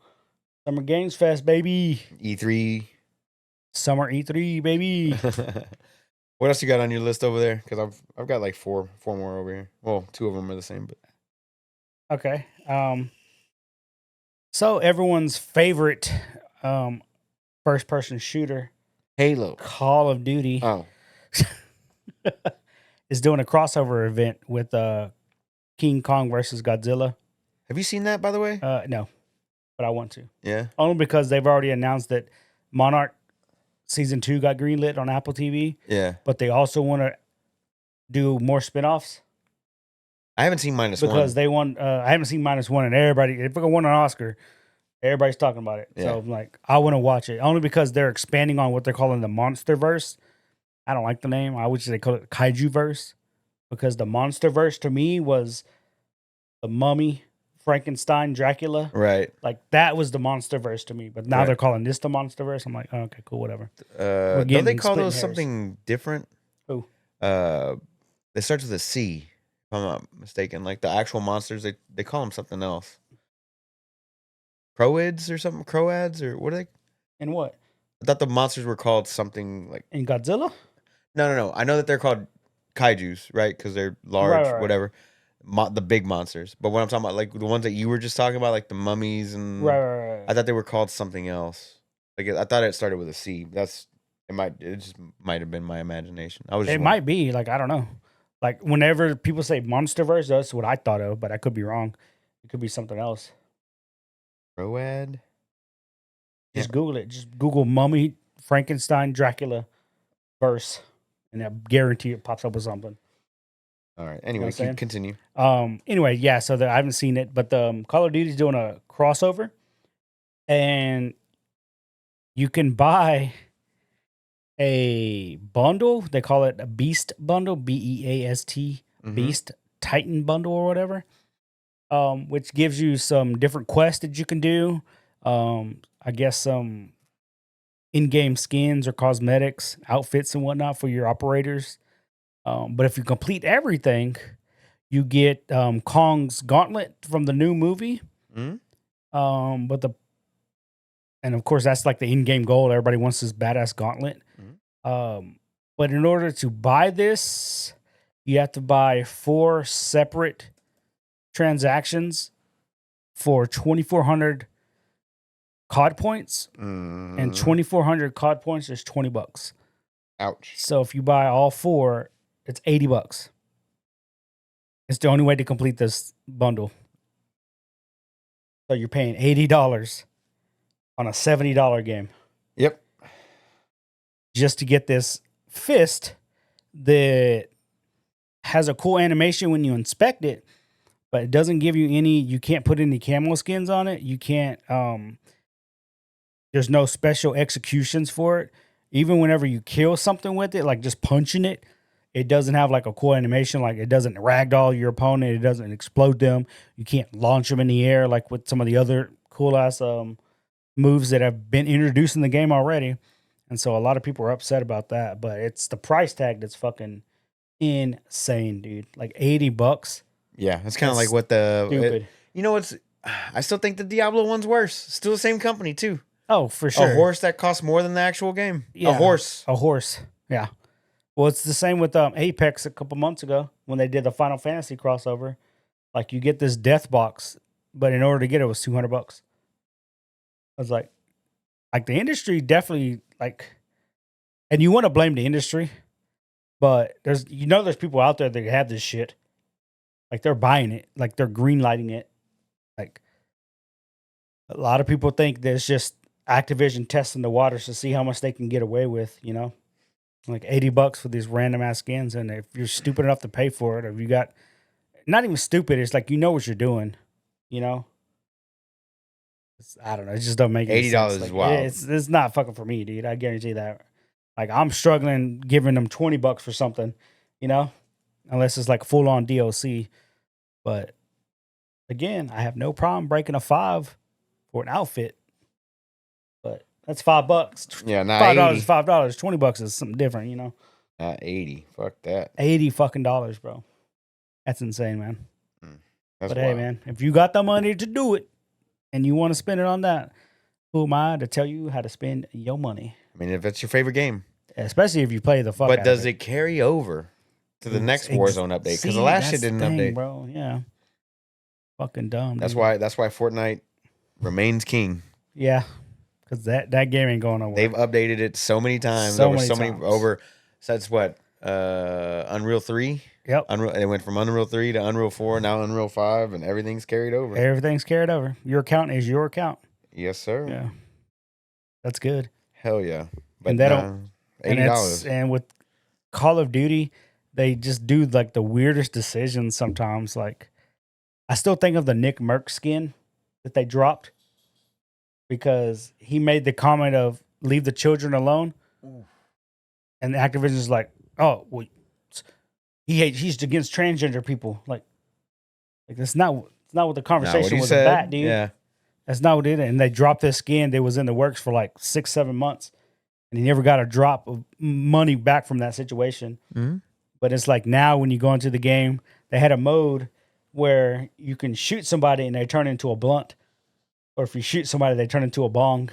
Summer Games Fest, baby. E3. Summer E3, baby. What else you got on your list over there? Because I've got like four more over here. Well, 2 of them are the same, but Okay. So everyone's favorite first person shooter, Halo. Call of Duty, Oh, is doing a crossover event with King Kong versus Godzilla. have you seen that, by the way? No, but I want to. Yeah. Only because they've already announced that Monarch Season 2 got greenlit on Apple TV, Yeah. but they also want to do more spinoffs I haven't seen -1. because they won. I haven't seen -1, and everybody, if it won an Oscar, everybody's talking about it. Yeah. So I'm like, I want to watch it only because they're expanding on what they're calling the MonsterVerse. I don't like the name. I wish they call it Kaijuverse, because the MonsterVerse to me was the Mummy, Frankenstein, Dracula. Right. Like that was the MonsterVerse to me. But now Right. they're calling this the MonsterVerse. I'm like, oh, okay, cool, whatever. Don't getting they call splitting those hairs. something different? Who? It starts with a C, if I'm not mistaken. Like the actual monsters, they call them something else. Croids or something? Croads or what are they? And what? I thought the monsters were called something like. In Godzilla? No. I know that they're called kaijus, right? Because they're large, Right. whatever. The big monsters. But what I'm talking about, like the ones that you were just talking about, like the mummies and Right. I thought they were called something else. Like I thought it started with a C. It just might have been my imagination. I was just It might be like I don't know. Like whenever people say MonsterVerse, that's what I thought of, but I could be wrong. It could be something else. Road. Just Google it. Just Google Mummy Frankenstein Dracula verse, and I guarantee it pops up with something. All right. You know Anyway, what I'm saying? continue. Anyway, yeah. So I haven't seen it, but the Call of Duty's doing a crossover, and you can buy a bundle. They call it a Beast bundle, Beast, Beast Titan bundle or whatever. Which gives you some different quests that you can do. I guess some in-game skins or cosmetics, outfits and whatnot for your operators. But if you complete everything, you get Kong's gauntlet from the new movie. Mm-hmm. And of course that's like the in-game goal. Everybody wants this badass gauntlet. Mm-hmm. But in order to buy this, you have to buy 4 separate transactions for 2,400 COD points, and 2,400 COD points is $20. Ouch. So if you buy all 4, it's $80. It's the only way to complete this bundle. So you're paying $80 on a $70 game. Yep. Just to get this fist that has a cool animation when you inspect it, but it doesn't give you any, you can't put any camo skins on it. You can't, there's no special executions for it. Even whenever you kill something with it, like just punching it, it doesn't have like a cool animation. Like it doesn't ragdoll your opponent. It doesn't explode them. You can't launch them in the air like with some of the other cool ass moves that have been introduced in the game already. And so a lot of people are upset about that. But it's the price tag that's fucking insane, dude. Like $80. Yeah, it's kind of like what the stupid. You know what's? I still think the Diablo one's worse. Still the same company too. Oh, for sure. A horse that costs more than the actual game. Yeah, a horse. Yeah. Well, it's the same with Apex a couple months ago when they did the Final Fantasy crossover. Like you get this death box, but in order to get it, was $200. I was like the industry definitely like, and you want to blame the industry, but there's people out there that have this shit. Like they're buying it, like they're green lighting it. Like a lot of people think there's just Activision testing the waters to see how much they can get away with, like $80 for these random ass skins. And if you're stupid enough to pay for it, or if you got not even stupid, it's like, what you're doing, I don't know. It just don't make any sense. $80 like, is wild. It's not fucking for me, dude. I guarantee that. Like I'm struggling giving them $20 for something, unless it's like full on DLC. But again, I have no problem breaking a $5 for an outfit. But that's $5. Yeah, not $5 $80. is $5. $20 is something different, Not 80. Fuck that. $80 fucking dollars, bro. That's insane, man. That's but wild. hey, man, if you got the money to do it and you want to spend it on that, who am I to tell you how to spend your money? I mean, if that's your favorite game. Especially if you play the fuck. But out does of it carry over to the next Warzone update? Because the last shit didn't update, bro. Yeah, fucking dumb. That's dude. why Fortnite remains king. Yeah, because that game ain't going nowhere. They've updated it so many times. So many over. Since what? Unreal 3. Yep. It went from Unreal 3 to Unreal 4, now Unreal 5, and everything's carried over. Everything's carried over. Your account is your account. Yes, sir. Yeah, that's good. Hell yeah. But and they don't. $80. And with Call of Duty, they just do like the weirdest decisions sometimes. Like, I still think of the Nick Merck skin that they dropped because he made the comment of "leave the children alone," and Activision's like, "Oh, well, he's against transgender people." Like that's not what the conversation was about, dude. Yeah, that's not what it is. And they dropped this skin that was in the works for like 6-7 months. And he never got a drop of money back from that situation. Mm-hmm. But it's like now when you go into the game, they had a mode where you can shoot somebody and they turn into a blunt. Or if you shoot somebody, they turn into a bong.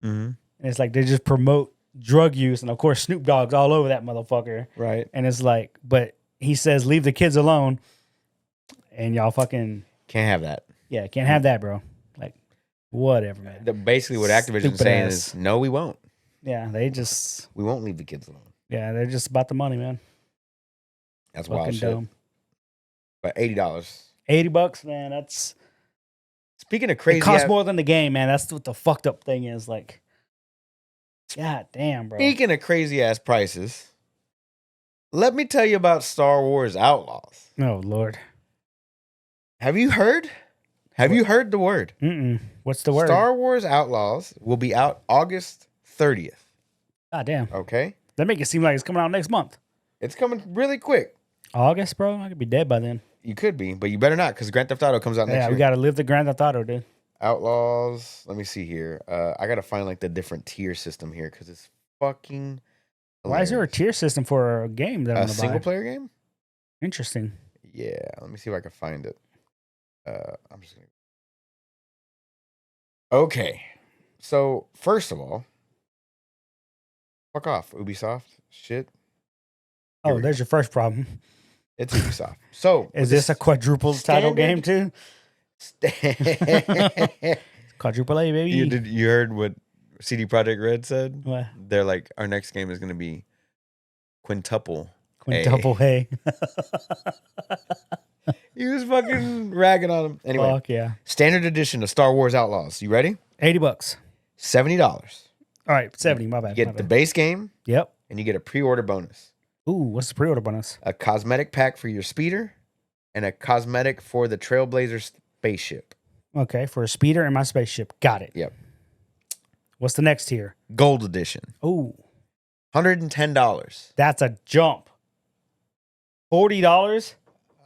Mm-hmm. And it's like they just promote drug use, and of course Snoop Dogg's all over that motherfucker. Right. And it's like, but he says leave the kids alone, and y'all fucking Can't have that. yeah, can't have that, bro. Like, whatever, man. Basically, what Activision's Stupid saying ass. is, no, we won't. Yeah, they just We won't leave the kids alone. they're just about the money, man. That's Fucking wild shit. dumb. But $80. $80, man. That's Speaking of crazy, it costs more than the game, man. That's what the fucked up thing is. Like, god damn, bro. speaking of crazy ass prices, let me tell you about Star Wars Outlaws. Oh Lord. Have you heard? Have you heard the word? What's the word? Star Wars Outlaws will be out August 30th. God damn. Okay? That make it seem like it's coming out next month. It's coming really quick. August, bro. I could be dead by then. You could be, but you better not, because Grand Theft Auto comes out next Yeah, year. we gotta live the Grand Theft Auto, dude. Outlaws. Let me see here. I gotta find like the different tier system here because it's fucking. Why is there a hilarious. tier system for a game that I'm A gonna single buy? player game? Interesting. Yeah. Let me see if I can find it. I'm just gonna. Okay. So first of all, fuck off, Ubisoft. Shit. Here Oh, we there's your first problem. It's Ubisoft. So Is this a quadruple title game too? Quadruple A, baby. you heard what CD Projekt Red said? What? They're like, our next game is gonna be quintuple. Quintuple A. He was fucking ragging on him. Anyway, Fuck yeah. standard edition of Star Wars Outlaws. You ready? $80. $70. All right, 70. My bad. You my get the bad. base game, Yep. and you get a pre-order bonus. Ooh, what's the pre-order bonus? A cosmetic pack for your speeder, and a cosmetic for the Trailblazer spaceship. Okay, for a speeder and my spaceship. Got it. Yep. What's the next tier? Gold edition. Ooh, $110. that's a jump. $40?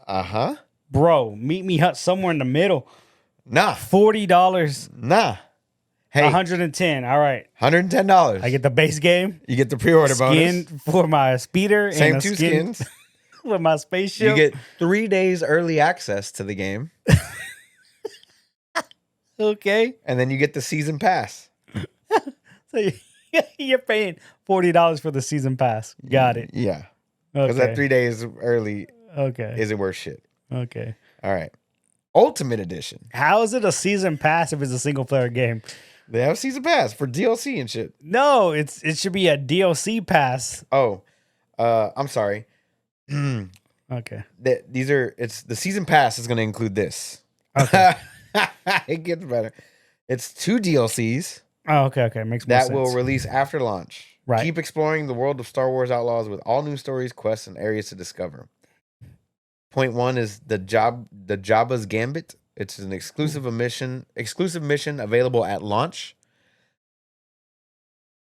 Uh-huh. Bro, meet me somewhere in the middle. Nah. $40. Nah. Hey, 110. All right. $110. I get the base game. You get the pre-order Skin bonus. for my speeder. Same and a two skin skins. with my spaceship. You get 3 days early access to the game, okay. and then you get the season pass. So you're paying $40 for the season pass. Got it. Yeah. Because that Okay. 3 days early Okay. isn't worth shit. Okay. All right. Ultimate Edition. How is it a season pass if it's a single player game? They have season pass for DLC and shit. No, it should be a DLC pass. Oh, I'm sorry. Okay. It's the season pass is going to include this. Okay. It gets better. It's 2 DLCs Oh, okay. Makes more that sense. will release after launch. Right. Keep exploring the world of Star Wars Outlaws with all new stories, quests, and areas to discover. Point 1 is the Jabba's Gambit. It's an exclusive mission available at launch.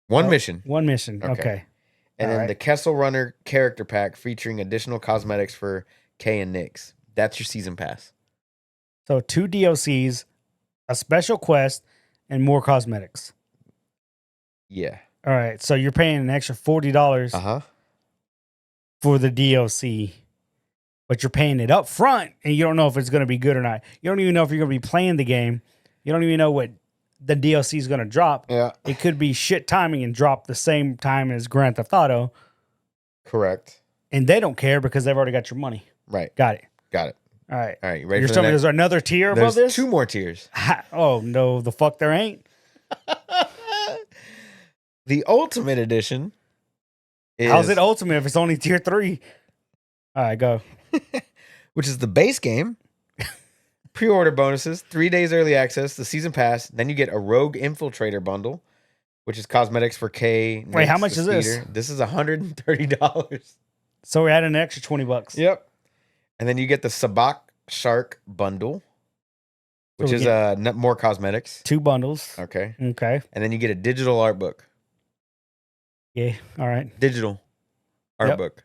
One mission. One mission. Okay. Okay. And All then right. the Kessel Runner character pack featuring additional cosmetics for Kay and Nix. That's your season pass. So 2 DLCs, a special quest, and more cosmetics. Yeah. All right. So you're paying an extra $40 Uh-huh. for the DLC, but you're paying it up front, and you don't know if it's going to be good or not. You don't even know if you're going to be playing the game. You don't even know what the DLC is going to drop. Yeah. It could be shit timing and drop the same time as Grand Theft Auto, Correct. and they don't care because they've already got your money. Right. Got it. Got it. All right. All right. You ready You're for the telling me next? there's another tier above There's this? 2 more tiers. Oh, no, the fuck there ain't. The Ultimate Edition is, How's it ultimate if it's only tier 3? All right, go. which is the base game, pre-order bonuses, 3 days early access, the season pass. Then you get a Rogue Infiltrator bundle, which is cosmetics for Kay. Wait, how Nix, much the is this? speeder. This is $130. So we added an extra $20. Yep. And then you get the Sabak Shark bundle, which we is more cosmetics. 2 bundles. Okay. Okay. And then you get a digital art book. Yeah. All right. Digital art Yep. book.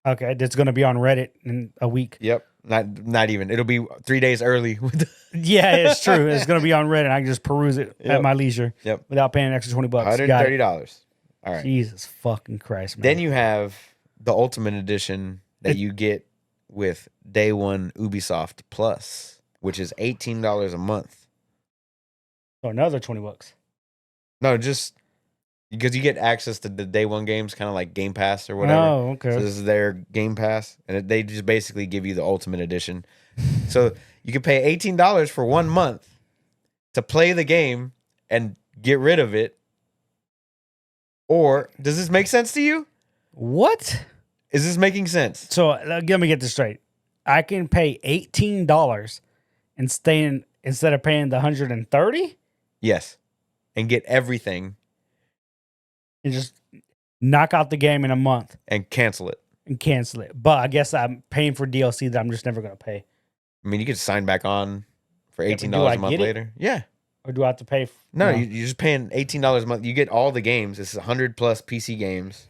Okay. That's going to be on Reddit in a week. Yep. Not even. It'll be 3 days early. Yeah, it's true. It's going to be on Reddit. I can just peruse it Yep. at my leisure. Yep. Without paying an extra $20. Got $130. it. All right. Jesus fucking Christ, man. Then you have the Ultimate Edition that you get with day one Ubisoft Plus, which is $18 a month. So another $20. No, just because you get access to the day one games, kind of like Game Pass or whatever. Oh, okay. So this is their Game Pass, and they just basically give you the Ultimate Edition. So you can pay $18 for 1 month to play the game and get rid of it. Or does this make sense to you? What? Is this making sense? So let me get this straight. I can pay $18 and instead of paying the $130 Yes, and get everything and just knock out the game in a month and cancel it. and cancel it. But I guess I'm paying for DLC that I'm just never going to pay. I mean, you could sign back on for Yeah, but $18 do I a month get it? later. Yeah. Or do I have to pay? No, you're just paying $18 a month. You get all the games. This is 100 plus PC games,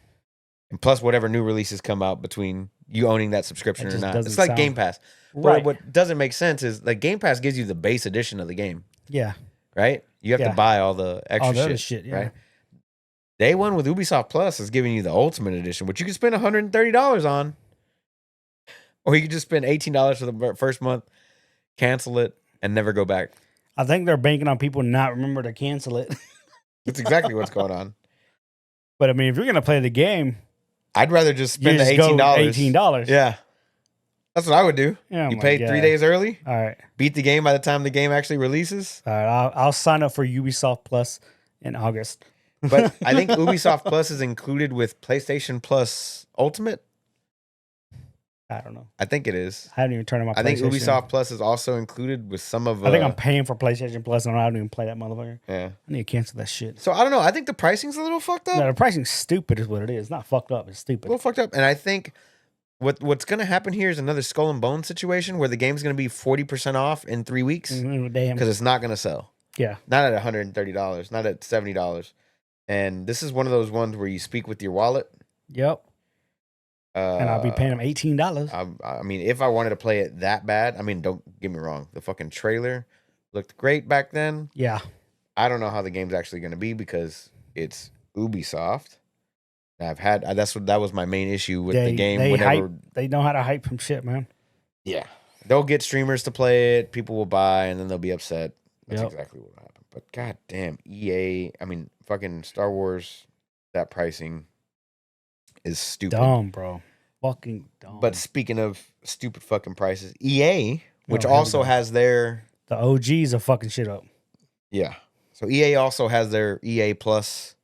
and plus whatever new releases come out between you owning that subscription That or just not. doesn't It's like sound- Game Pass. But Right. what doesn't make sense is like Game Pass gives you the base edition of the game, Yeah. right? You have Yeah. to buy all the extra All the other shit, shit, yeah. right? Day one with Ubisoft Plus is giving you the Ultimate Edition, which you can spend $130 on, or you can just spend $18 for the first month, cancel it, and never go back. I think they're banking on people not remember to cancel it. That's exactly what's going on. But I mean, if you're going to play the game, I'd rather just you spend the just go $18. $18. Yeah. That's what I would do. Oh You my pay God. 3 days early, All right. beat the game by the time the game actually releases. All right. I'll sign up for Ubisoft Plus in August. But I think Ubisoft Plus is included with PlayStation Plus Ultimate. I don't know. I think it is. I haven't even turned on my I think PlayStation. Ubisoft Plus is also included with some of. I think I'm paying for PlayStation Plus and I don't even play that motherfucker. Yeah. I need to cancel that shit. So I don't know. I think the pricing's a little fucked up. No, the pricing's stupid is what it is. It's not fucked up. It's A stupid. little fucked up. And I think what's going to happen here is another Skull and Bones situation where the game's going to be 40% off in 3 weeks Damn. because it's not going to sell. Yeah. Not at $130, not at $70. And this is one of those ones where you speak with your wallet. Yep. And I'll be paying them $18. I mean, if I wanted to play it that bad, I mean, don't get me wrong. The fucking trailer looked great back then. Yeah. I don't know how the game's actually going to be because it's Ubisoft. That was my main issue with the game. They know how to hype some shit, man. Yeah, they'll get streamers to play it. People will buy, and then they'll be upset. That's Yep. exactly what will happen. But goddamn, EA. I mean, fucking Star Wars. That pricing is stupid. Dumb, bro. Fucking dumb. But speaking of stupid fucking prices, EA, which here we also go. has their The OGs are fucking shit up. yeah. So EA also has their EA Plus.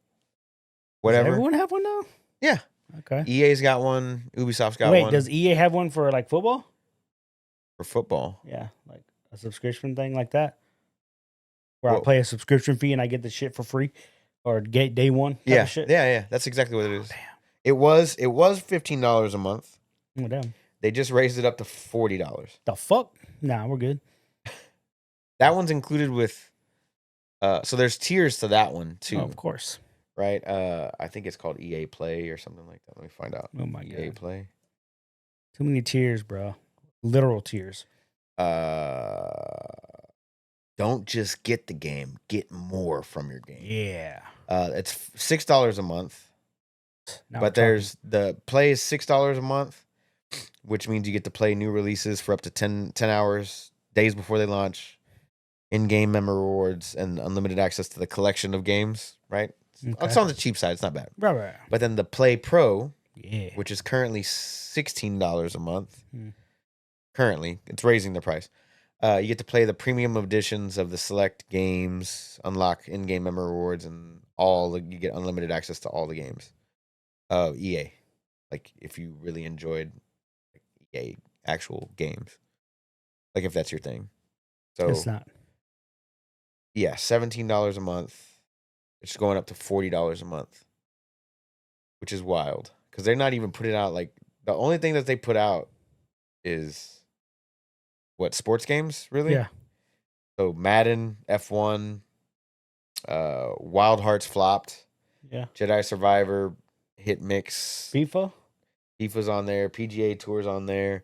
Whatever. Does everyone have one now? Yeah. Okay. EA's got one. Ubisoft's got Wait, one does EA have one for like football? for football. Yeah, like a subscription thing like that, where I Well- pay a subscription fee and I get the shit for free, or get day one. Type Yeah, of shit. yeah. That's exactly what it is. Damn. It was $15 a month. Oh, damn. They just raised it up to $40. The fuck? Nah, we're good. That one's included with. So there's tiers to that one too, Oh, of course. right? I think it's called EA Play or something like that. Let me find out. Oh my EA god. Play. Too many tears, bro. Literal tears. Don't just get the game, get more from your game. Yeah. It's $6 a month, Now we're but there's the play is $6 a month, which means you get to play new releases for up to 10 hours, days before they launch, in-game member rewards, and unlimited access to the collection of games, right? talking- It's on the cheap side. It's not bad. Right. But then the Play Pro, Yeah. which is currently $16 a month. Hmm. Currently, it's raising the price. You get to play the premium editions of the select games, unlock in-game member rewards, and you get unlimited access to all the games. EA, like if you really enjoyed EA actual games, like if that's your thing. So It's not. yeah, $17 a month. It's going up to $40 a month, which is wild because they're not even putting out like the only thing that they put out is what sports games really. Yeah. So Madden, F1, Wild Hearts flopped, Yeah. Jedi Survivor, Hit Mix, FIFA? FIFA's on there, PGA Tour's on there,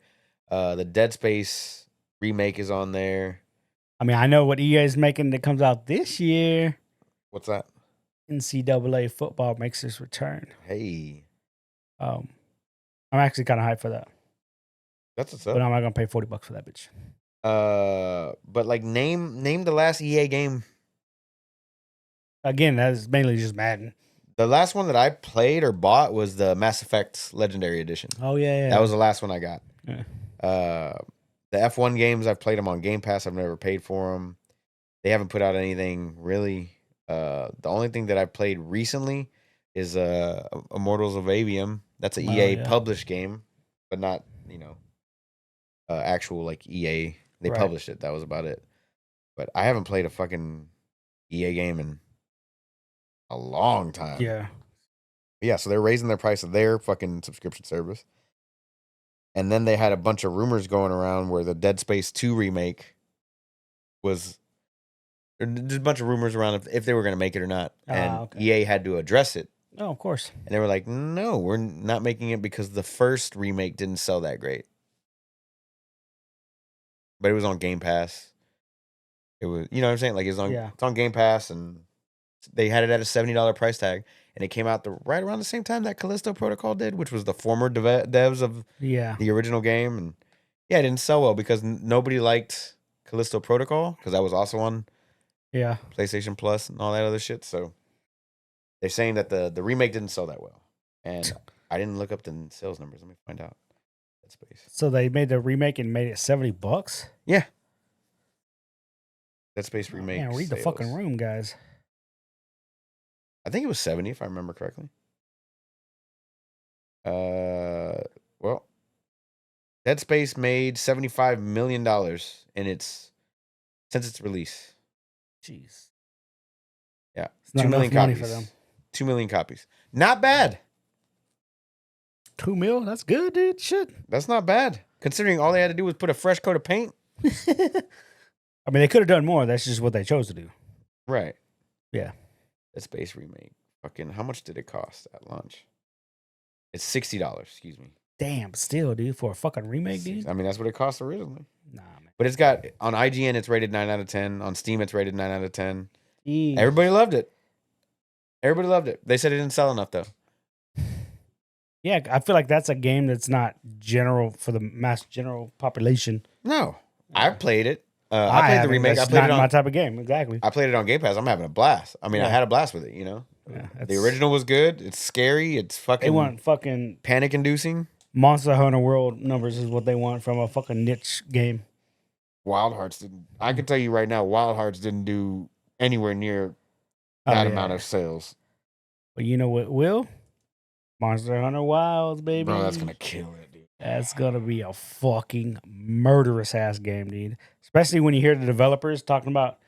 the Dead Space remake is on there. I mean, I know what EA is making that comes out this year. What's that? NCAA football makes its return. Hey, I'm actually kind of hyped for that, that's what's but up. I'm not gonna pay $40 for that bitch. But like name the last EA game. Again, that is mainly just Madden. The last one that I played or bought was the Mass Effect Legendary Edition. Oh yeah. That was the last one I got. Yeah. The F1 games, I've played them on Game Pass. I've never paid for them. They haven't put out anything really. The only thing that I've played recently is Immortals of Avium. That's an EA published game, but not, actual like EA. They published it. That was about it. But I haven't played a fucking EA game in a long time. Yeah, so they're raising their price of their fucking subscription service. And then they had a bunch of rumors going around where the Dead Space 2 remake was... There's a bunch of rumors around if they were going to make it or not. And EA had to address it. Oh, of course. And they were like, no, we're not making it because the first remake didn't sell that great. But it was on Game Pass. It was, you know what I'm saying? Like, it's on Game Pass, and they had it at a $70 price tag. And it came out right around the same time that Callisto Protocol did, which was the former devs of the original game. And yeah, it didn't sell well because nobody liked Callisto Protocol, because that was also on PlayStation Plus and all that other shit. So they're saying that the remake didn't sell that well. And I didn't look up the sales numbers. Let me find out. Dead Space. So they made the remake and made it $70? Yeah. Dead Space remake. Man, read the fucking room, guys. I think it was 70 if I remember correctly. Well, Dead Space made $75 million since its release. Jeez. Yeah. It's not 2 million enough money copies. for them. 2 million copies. Not bad. 2 mil? That's good, dude. Shit. That's not bad. Considering all they had to do was put a fresh coat of paint. I mean, they could have done more. That's just what they chose to do. Right. Yeah. Dead Space remake. Fucking, how much did it cost at launch? It's $60, excuse me. Damn, still, dude, for a fucking remake, dude. I mean, that's what it cost originally. Nah, man. But it's got, on IGN, it's rated 9 out of 10. On Steam, it's rated 9 out of 10. Jeez. Everybody loved it. Everybody loved it. They said it didn't sell enough, though. Yeah, I feel like that's a game that's not general for the mass general population. No. I played it. I played the remake. That's I played not it on my type of game. Exactly. I played it on Game Pass. I'm having a blast. I mean, I had a blast with it, you know? Yeah, the original was good. It's scary. It's fucking... They want fucking... panic-inducing. Monster Hunter World numbers is what they want from a fucking niche game. Wild Hearts didn't... I can tell you right now, Wild Hearts didn't do anywhere near that amount of sales. But you know what will? Monster Hunter Wilds, baby. Bro, that's going to kill it, dude. That's going to be a fucking murderous-ass game, dude. Especially when you hear the developers talking about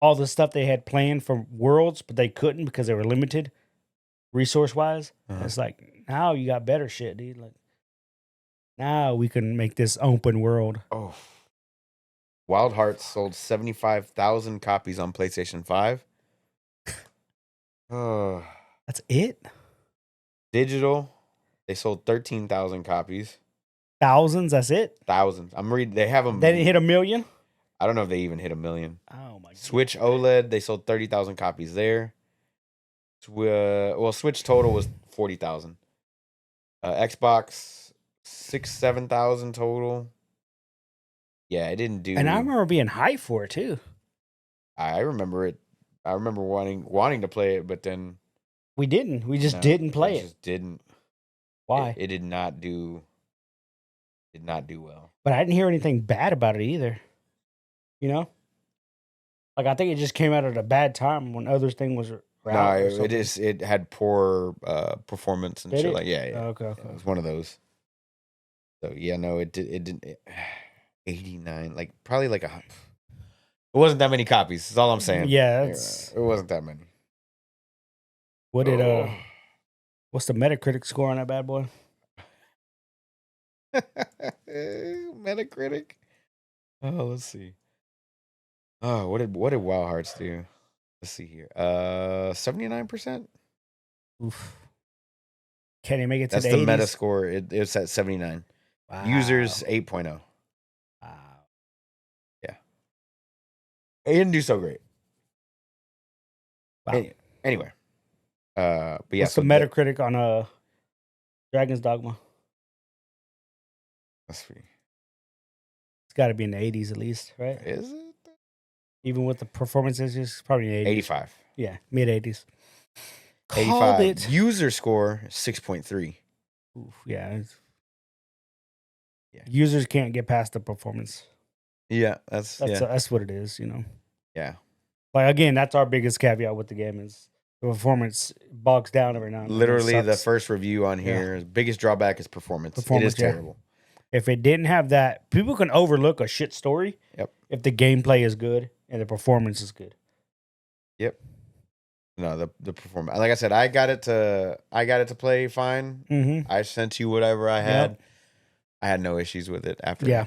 all the stuff they had planned for Worlds, but they couldn't because they were limited resource-wise. It's like, now you got better shit, dude. Like, now we can make this open world. Oh. Wild Hearts sold 75,000 copies on PlayStation 5. Oh. That's it? Digital, they sold 13,000 copies. Thousands, that's it? Thousands. I'm reading. They have them. They didn't hit 1 million? I don't know if they even hit 1 million. Oh, my God. Switch OLED, they sold 30,000 copies there. Well, Switch total was 40,000. Xbox, 7,000 total. Yeah, it didn't do. And I remember being hyped for it, too. I remember it. I remember wanting to play it, but then... We didn't. We just didn't play it. Just didn't. Why? It did not do well. But I didn't hear anything bad about it either. You know? Like, I think it just came out at a bad time when other thing was out. No, it had poor performance and shit. Like, yeah. Okay. It was one of those. So yeah, no, it didn't. 89, like probably like it wasn't that many copies. That's all I'm saying. Yeah, it wasn't that many. What did what's the Metacritic score on that bad boy? Metacritic. Oh, let's see. Oh, what did Wild Hearts do? Let's see here. 79%. Oof. Can he make it to That's the the 80s? meta score. It's at 79. Wow. Users 8.0. Wow. Yeah. It didn't do so great. Wow. Anyway. But yeah. What's the Metacritic on Dragon's Dogma? Let's see. It's got to be in the 80s at least, right? Is it? Even with the performances, it's probably in the 80s. 85. Yeah, mid 80s. Called 85. it. User score 6.3. Oof, yeah. Yeah. Users can't get past the performance. Yeah, that's what it is, yeah. Like again, that's our biggest caveat with the game is the performance bogs down every now and then. Literally, It the sucks. first review on here, biggest drawback is performance. It is Performance, yeah. terrible. If it didn't have that, people can overlook a shit story. Yep. If the gameplay is good and the performance is good. Yep. No, the performance. Like I said, I got it to play fine. Mm-hmm. I sent you whatever I had. Yep. I had no issues with it after. Yeah.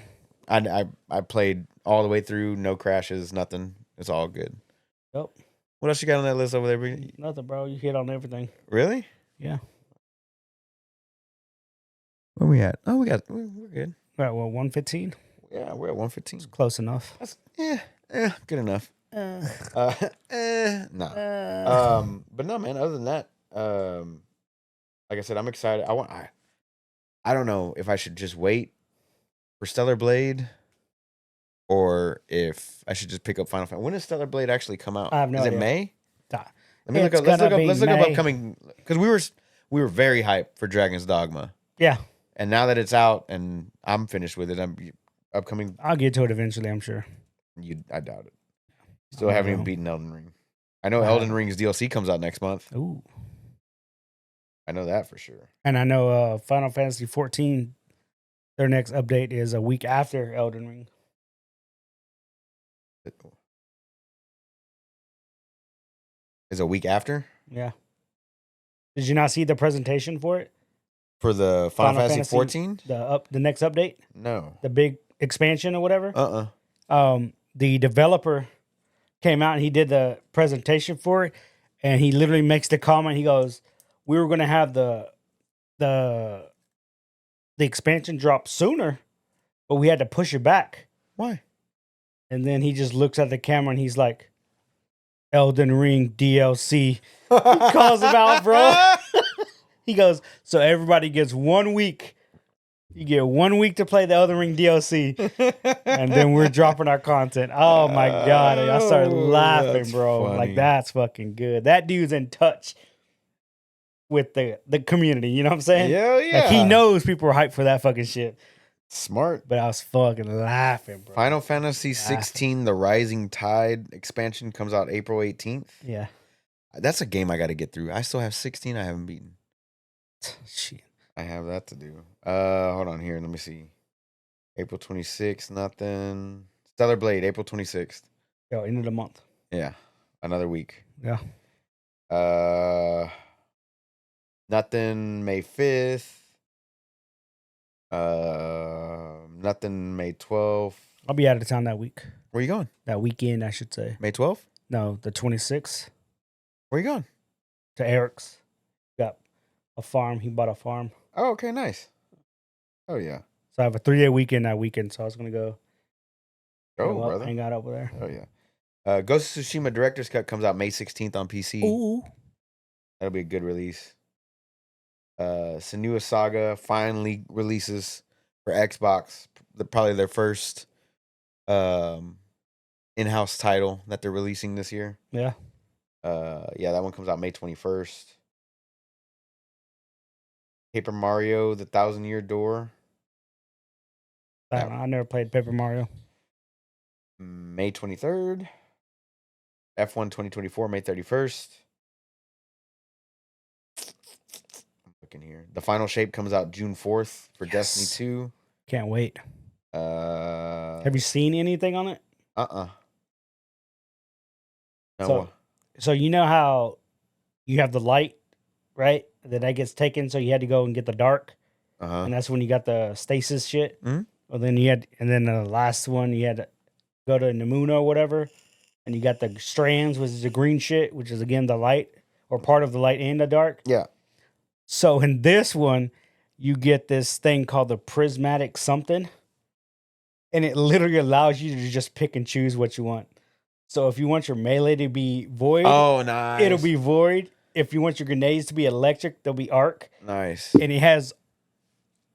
I played all the way through, no crashes, nothing. It's all good. Yep. What else you got on that list over there? Nothing, bro. You hit on everything. Really? Yeah. Where we at? Oh, we're good. Right. Well, 115. Yeah, we're at 115. Close enough. That's good enough. Nah. But no, man. Other than that, like I said, I'm excited. I don't know if I should just wait for Stellar Blade, or if I should just pick up Final Fantasy. When does Stellar Blade actually come out? I have no Is idea. it May? Nah. Let me look It's up. Let's gonna be look up May. upcoming, because we were very hyped for Dragon's Dogma, Yeah. and now that it's out and I'm finished with it, upcoming. I'll get to it eventually, I'm sure. I doubt it. Still haven't even beaten Elden Ring. I know I Elden haven't. Ring's DLC comes out next month. Ooh. I know that for sure. And I know Final Fantasy 14, their next update is a week after Elden Ring. Is a week after? Yeah. Did you not see the presentation for it? For the Final Fantasy 14? The next update? No. The big expansion or whatever? Uh-uh. The developer came out and he did the presentation for it, and he literally makes the comment. He goes, "We were going to have the expansion drop sooner, but we had to push it back." Why? And then he just looks at the camera and he's like, "Elden Ring DLC." He calls him out, bro. He goes, "So everybody gets 1 week. You get 1 week to play the Elden Ring DLC, and then we're dropping our content." Oh my god! I started laughing, that's bro. funny. Like, that's fucking good. That dude's in touch with the community. You know what I'm saying? Yeah, yeah. Like, he knows people are hyped for that fucking shit. Smart. But I was fucking laughing, bro. Final Fantasy 16, The Rising Tide expansion comes out April 18th. Yeah. That's a game I got to get through. I still have 16 I haven't beaten. Shit. I have that to do. Hold on here. Let me see. April 26th, nothing. Stellar Blade, April 26th. Yo, end of the month. Yeah. Another week. Yeah. Nothing May 5th. Nothing May 12th. I'll be out of town that week. Where you going? That weekend, I should say. May 12th? No, the 26th. Where you going? To Eric's. Got a farm. He bought a farm. Oh, okay, nice. Oh, yeah. So I have a 3-day weekend that weekend. So I was going to go Brother. hang out over there. Oh, yeah. Ghost of Tsushima Director's Cut comes out May 16th on PC. Ooh. That'll be a good release. Senua Saga finally releases for Xbox. Probably their first in-house title that they're releasing this year. Yeah. Yeah, that one comes out May 21st. Paper Mario, The Thousand Year Door. I never played Paper Mario. May 23rd. F1 2024, May 31st. I'm looking here. The Final Shape comes out June 4th for Destiny 2. Can't wait. Have you seen anything on it? No. So you know how you have the light, right? That gets taken, so you had to go and get the dark. And that's when you got the stasis shit. Mhm. Well, then the last one, you had to go to Namuna or whatever, and you got the strands, which is the green shit, which is again the light, or part of the light and the dark. Yeah. So in this one, you get this thing called the prismatic something, and it literally allows you to just pick and choose what you want. So if you want your melee to be void, Oh, nice. it'll be void. If you want your grenades to be electric, they'll be arc. Nice. And it has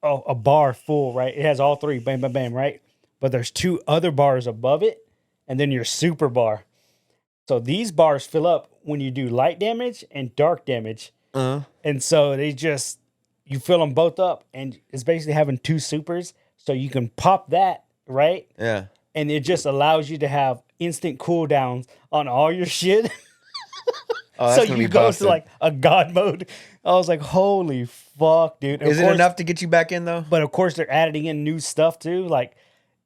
a bar full, right? It has all three, bam, bam, bam, right? But there's 2 other bars above it, and then your super bar. So these bars fill up when you do light damage and dark damage. Uh-huh. And so you fill them both up, and it's basically having 2 supers. So you can pop that, right? Yeah. And it just allows you to have instant cooldowns on all your shit. Oh, that's So gonna you be go busted. to like a god mode. I was like, holy fuck, dude. Is it enough to get you back in though? But of course, they're adding in new stuff too, like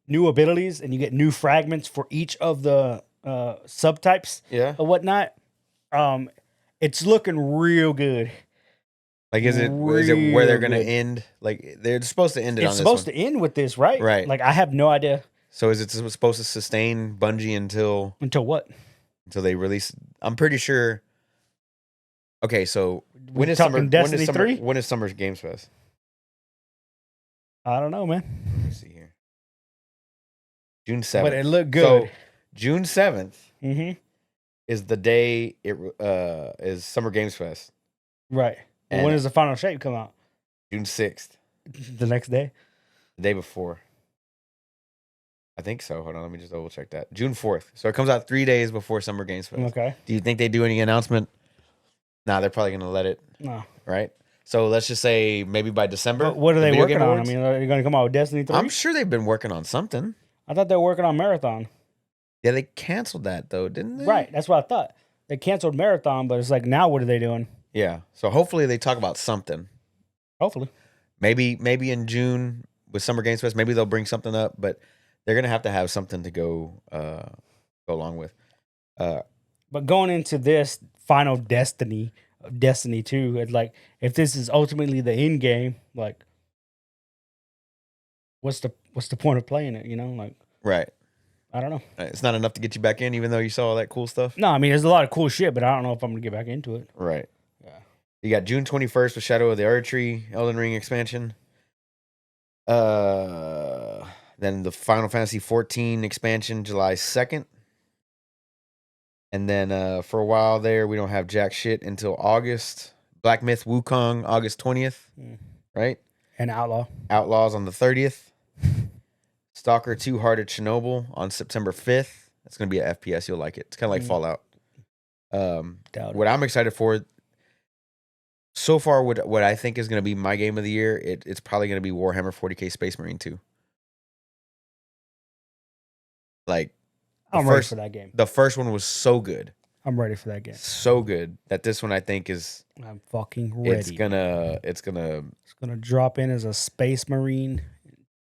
new abilities, and you get new fragments for each of the subtypes Yeah. or whatnot. It's looking real good. Like, is it where they're Real gonna good. end? Like, they're supposed to end it on It's this supposed one. to end with this, right? Right. Like I have no idea So is it supposed to sustain Bungie until until what. they release? I'm pretty sure. Okay, so when We're is talking summer? Destiny 3? When is Summer Games Fest? I don't know, man. Let me see here. June 7th. But it looked good. So June 7th Mm-hmm. is the day it is Summer Games Fest. Right. Well, And when does the final shape come out? June 6th, The next day. the day before. I think so. Hold on, let me just double check that. June 4th. So it comes out 3 days before Summer Games Fest. Okay. Do you think they do any announcement? Nah, they're probably gonna let it. No. Right. So let's just say maybe by December. But what are the they Video working Game on? Awards? I mean, are you going to come out with Destiny 3? I'm sure they've been working on something. I thought they were working on Marathon. Yeah, they canceled that though, didn't they? Right. That's what I thought. They canceled Marathon, but it's like, now what are they doing? Yeah. So hopefully they talk about something. Hopefully. Maybe in June with Summer Games Fest, maybe they'll bring something up, but they're gonna have to have something to go along with. But going into this final Destiny 2, it's like, if this is ultimately the end game, like, what's the point of playing it? You know, like, Right. I don't know. It's not enough to get you back in, even though you saw all that cool stuff. No, I mean, there's a lot of cool shit, but I don't know if I'm gonna get back into it. Right. Yeah. You got June 21st with Shadow of the Erdtree, Elden Ring expansion. Then the Final Fantasy 14 expansion, July 2nd. And then for a while there, we don't have jack shit until August. Black Myth Wukong, August 20th. Right? And Outlaw. Outlaws on the 30th. Stalker 2 Hearted Chernobyl on September 5th. That's going to be an FPS. You'll like it. It's kind of like Fallout. Doubt What I'm excited for so far, what I think is going to be my game of the year, it's probably going to be Warhammer 40K Space Marine 2. Like, I'm ready for that game. the first one was so good. I'm ready for that game. So good that this one I think is I'm fucking ready. it's gonna It's gonna drop in as a Space Marine.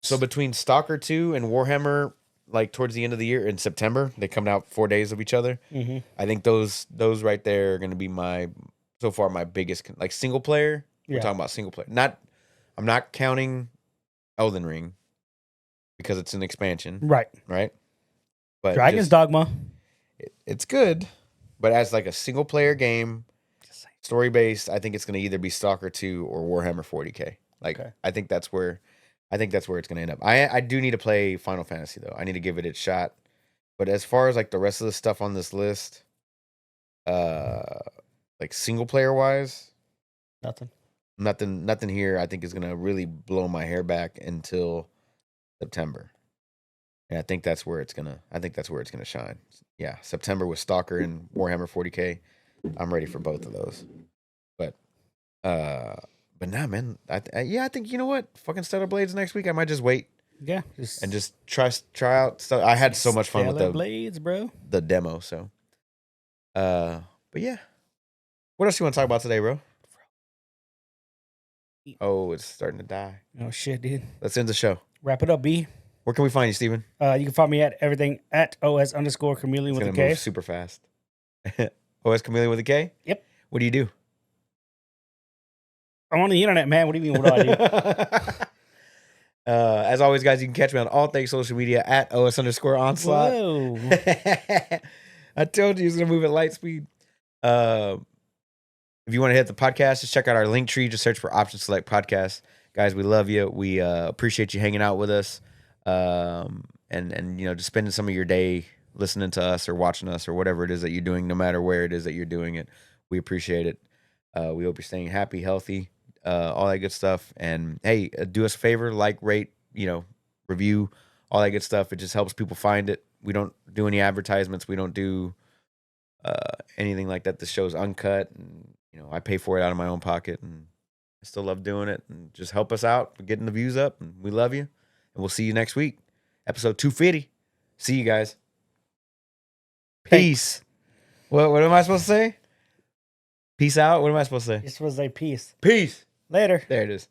so between Stalker 2 and Warhammer, like towards the end of the year in September, they come out 4 days of each other. Mm-hmm. I think those right there are gonna be my biggest like single player. We're talking about single player. I'm not counting Elden Ring because it's an expansion, Right. But Dragon's Dogma. It's good, but as like a single player game, story based, I think it's going to either be Stalker 2 or Warhammer 40K. Like, Okay. I think that's where it's going to end up. I do need to play Final Fantasy though. I need to give it its shot. But as far as like the rest of the stuff on this list, like single player wise, nothing here I think is going to really blow my hair back until September. And I think that's where it's gonna shine. Yeah, September with Stalker and Warhammer 40K. I'm ready for both of those. But nah, man. I think you know what? Fucking Stellar Blades next week. I might just wait. Yeah. And just try out stuff. I had so much fun with Stellar Blades, bro. the demo. So, but yeah. What else you want to talk about today, bro? Oh, it's starting to die. Oh shit, dude. Let's end the show. Wrap it up, B. Where can we find you, Steven? You can find me at everything at OS_chameleon It's with a gonna K. move super fast. OS Chameleon with a K? Yep. What do you do? I'm on the internet, man. What do you mean? What do I do? As always, guys, you can catch me on all things social media at OS_onslaught. Whoa. I told you he's gonna move at light speed. If you want to hit the podcast, just check out our link tree. Just search for Option Select Podcast. Guys, we love you. We appreciate you hanging out with us. And you know, just spending some of your day listening to us or watching us or whatever it is that you're doing, no matter where it is that you're doing it. We appreciate it. We hope you're staying happy, healthy, all that good stuff. And hey, do us a favor, like, rate, review, all that good stuff. It just helps people find it. We don't do any advertisements. We don't do anything like that. The show's uncut, and I pay for it out of my own pocket, and I still love doing it. And just help us out with getting the views up, and we love you. And we'll see you next week, episode 250. See you guys. Peace. Thanks. What am I supposed to say? Peace out. What am I supposed to say? This was a peace. Peace. Later. There it is.